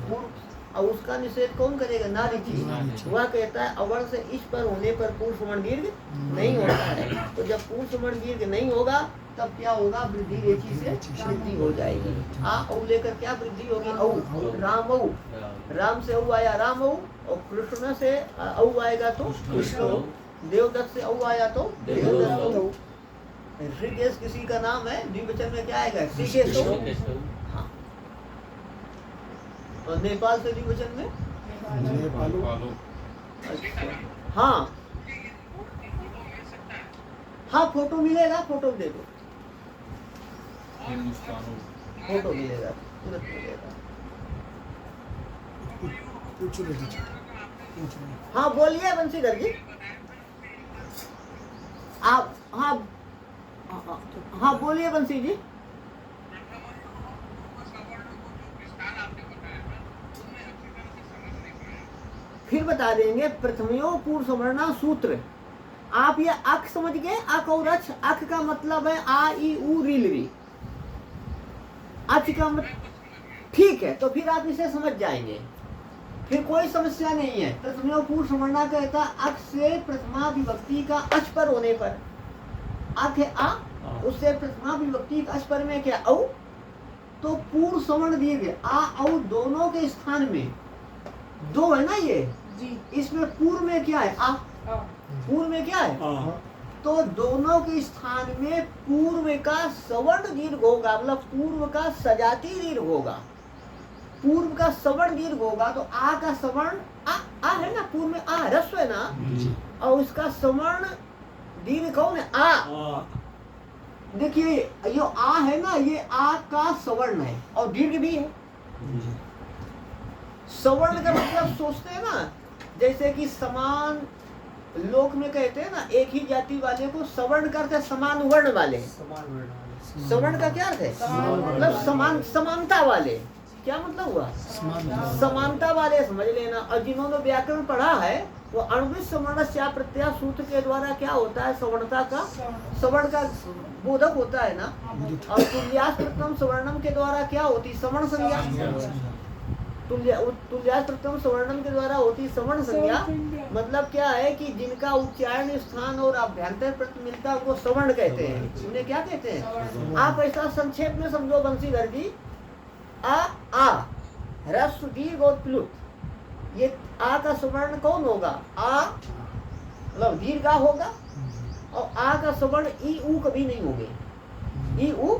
पूर्ण, और उसका निषेध कौन करेगा, नारिची। वह कहता है अवर्ण से इस पर होने पर पूर्ण सवर्ण दीर्घ नहीं होता है, तो जब पूर्ण सवर्ण दीर्घ नहीं होगा तब क्या होगा, वृद्धि रेची से वृद्धि हो जाएगी। आ औ लेकर क्या वृद्धि होगी, औ, राम औ, राम से औ आया राम औ, और कृष्ण से औ आएगा तो कृष्ण औ, देवदत्त से औ आया तो देवदत्त औ। ऋषिकेश किसी का नाम है, द्विवचन में क्या आएगा, ऋषिकेश औ। हाँ, और नेपाल से द्विवचन में पालो हाँ हाँ फोटो मिलेगा, फोटो दे दो, हिंदुस्तान फोटो मिलेगा, तुरंत मिलेगा। पूछ लो। हाँ बोलिए बंशीधर जी, आप हाँ हाँ बोलिए बंसी जी। फिर बता देंगे, प्रथमयो पूर्व सवर्णा सूत्र, आप ये अक समझ गए, अक और अच, अक का मतलब है आ ई उ रील री, अच का मतलब ठीक है, तो फिर आप इसे समझ जाएंगे, फिर कोई समस्या नहीं है। प्रथमयो पूर्व सवर्णा कहता अक से प्रथमा विभक्ति का अच पर होने पर, अक है आ, उससे प्रथमा विभक्ति का अच पर में क्या औ, तो पूर्व सवर्ण दीर्घ आ औ दोनों के स्थान में, दो है ना ये जी, इसमें पूर्व में क्या है, आ, पूर्व में क्या है, तो दोनों के स्थान में पूर्व का सवर्ण दीर्घ होगा, मतलब पूर्व का सजाती दीर्घ होगा, पूर्व का सवर्ण दीर्घ होगा, तो आ का सवर्ण आ है ना, पूर्व में आ ह्रस्व है ना, और उसका सवर्ण दीर्घ कौन है, आ। देखिए ये आ है ना, ये आ का सवर्ण है और दीर्घ भी है। सवर्ण का मतलब सोचते हैं ना, जैसे कि समान लोक में कहते हैं ना, एक ही जाति वाले को सवर्ण करते समान वर्ण वाले, सवर्ण का क्या अर्थ है, मतलब समान समानता वाले, क्या मतलब हुआ, समानता वाले समझ लेना। और जिन्होंने व्याकरण पढ़ा है वो अण्वित सवर्ण प्रत्यय सूत्र के द्वारा क्या होता है, सवर्णता का, सवर्ण का बोधक होता है ना, और तुल्यास प्रथम सवर्णम के द्वारा क्या होती, सवर्ण संज्ञा, तुल्यास प्रथम सवर्णम के द्वारा होती सवर्ण संज्ञा, मतलब क्या है कि जिनका उच्चारण स्थान और अभ्यंतर प्रति मिलता है उनको सवर्ण कहते हैं, उन्हें क्या कहते हैं। आप ऐसा संक्षेप में समझो बंशीधर जी, आ ह्रस्व दीर्घ और प्लुत, ये आ का सवर्ण कौन होगा, आ मतलब दीर्घ होगा, और आ का सवर्ण ई उ कभी नहीं होंगे, ई उ,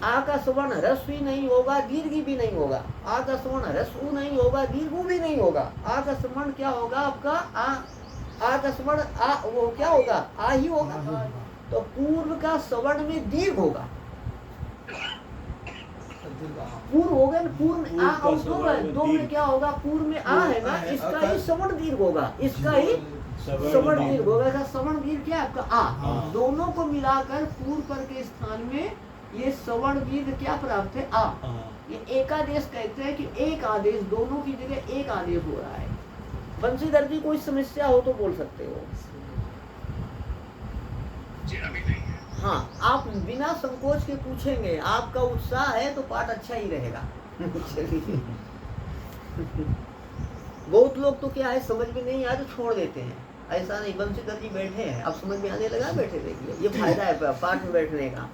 आ का सवर्ण ह्रस्व ही नहीं होगा, दीर्घ भी नहीं होगा, आ का सवर्ण ह्रस्व नहीं होगा, दीर्घ भी नहीं होगा, आ का सवर्ण क्या होगा आपका, आ का सवर्ण आ वो क्या होगा, आ ही होगा, तो पूर्व का सवर्ण में दीर्घ होगा, पूर्व हो गए, पूर्व आ और दो में क्या होगा, पूर्व में आ है ना, इसका ही सवर्ण दीर्घ होगा, इसका ही सवर्ण दीर्घ होगा, इसका सवर्ण दीर्घ क्या है आपका आ, दोनों को मिलाकर पूर्व पर के स्थान में ये सवर्ण दीर्घ क्या प्राप्त है, आ। ये एकादेश कहते हैं कि एक आदेश, दोनों की जगह एक आदेश हो रहा है। बंशीधर जी कोई समस्या हो तो बोल सकते हो। हाँ, आप बिना संकोच के पूछेंगे, आपका उत्साह है तो पाठ अच्छा ही रहेगा। चलिए, बहुत लोग तो क्या है समझ में नहीं आया तो छोड़ देते हैं, ऐसा नहीं। बंशीधर जी बैठे हैं, अब समझ में आने लगा, बैठे देखिए, ये फायदा है पाठ में बैठने का।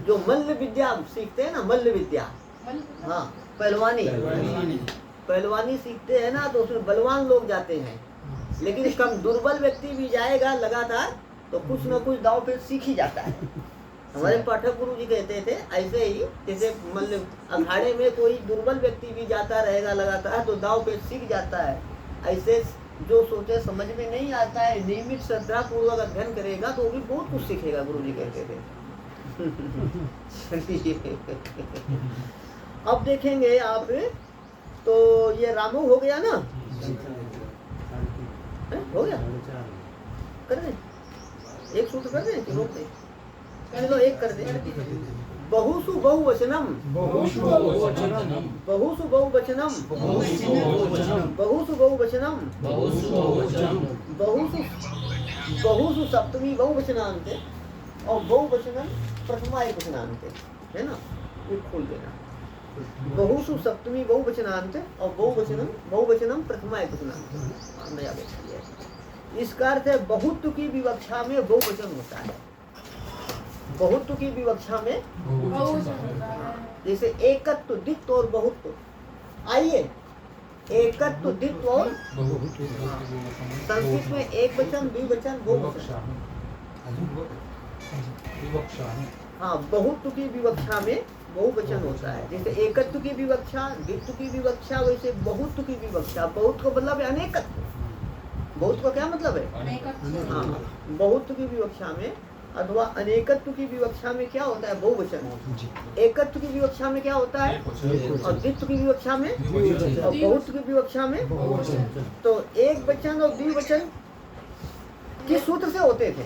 जो मल्ल विद्या सीखते हैं ना, मल्ल विद्या, हाँ पहलवानी सीखते हैं ना, तो उसमें बलवान लोग जाते हैं, लेकिन कम दुर्बल व्यक्ति भी जाएगा लगातार तो कुछ न कुछ दाव पेच सीख ही जाता है। हमारे पाठक गुरु जी कहते थे ऐसे ही, जैसे मतलब अखाड़े में कोई दुर्बल व्यक्ति भी जाता रहेगा लगातार तो दाव पेच सीख जाता है। ऐसे जो सोचे समझ में नहीं आता है, नियमित श्रद्धा पूर्वक अध्ययन करेगा तो वो भी बहुत कुछ सीखेगा, गुरु जी कहते थे। अब देखेंगे आप, तो ये रामू हो गया ना, हो गया, कर दें एक सूत्र कर दें कि रोक दें? चलो एक कर दें। बहुसु बहुवचनम, बहुसु बहुवचनम, बहुसु बहुवचनम, बहुसु सप्तमी बहुवचनांत और बहुवचनम प्रथमा एक वचनांत, है ना, ये खोल देना। बहुसु सप्तमी बहुवचनांत और बहुवचनम प्रथमा एक वचनांत, नया व्यक्ति है। इसका अर्थ है बहुत्व की विवक्षा में बहुवचन होता है। बहुत्व की विवक्षा में जैसे एकत्व, द्वित्व और बहुत्व। आइए, एकत्व, द्वित्व और संस्कृत में एक वचन, द्विवचन, बहुवचन। हाँ, बहुत्व की विवक्षा में बहुवचन होता है। जैसे एकत्व की विवक्षा, द्वित्व की विवक्षा, वैसे बहुत्व की विवक्षा। बहुत का मतलब है अनेकत्व। बहुत का क्या मतलब है? हाँ, बहुत्व की विवक्षा में अथवा अनेकत्व की विवक्षा में क्या होता है? बहुवचन। एकत्व की विवक्षा में क्या होता है? और द्वित्व की विवक्षा में, और बहुत्व की विवक्षा में। तो एक वचन और द्विवचन किस सूत्र से होते थे?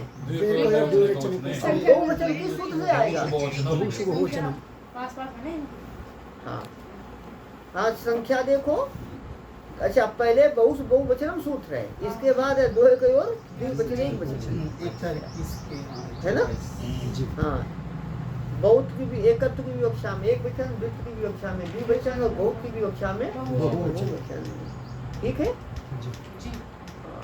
बहुवचन किस सूत्र से आएगा? हाँ हाँ, संख्या देखो। अच्छा, पहले बहुवचनम सूत्र है, इसके बाद है दो एक और द्विवचन एक वचन, है ना? हाँ, बहुत की भी एकत्व की विवक्षा में एक वचन, द्वित्व की विवक्षा में द्विवचन और बहुत की विवक्षा में बहुवचन। ठीक है? हाँ,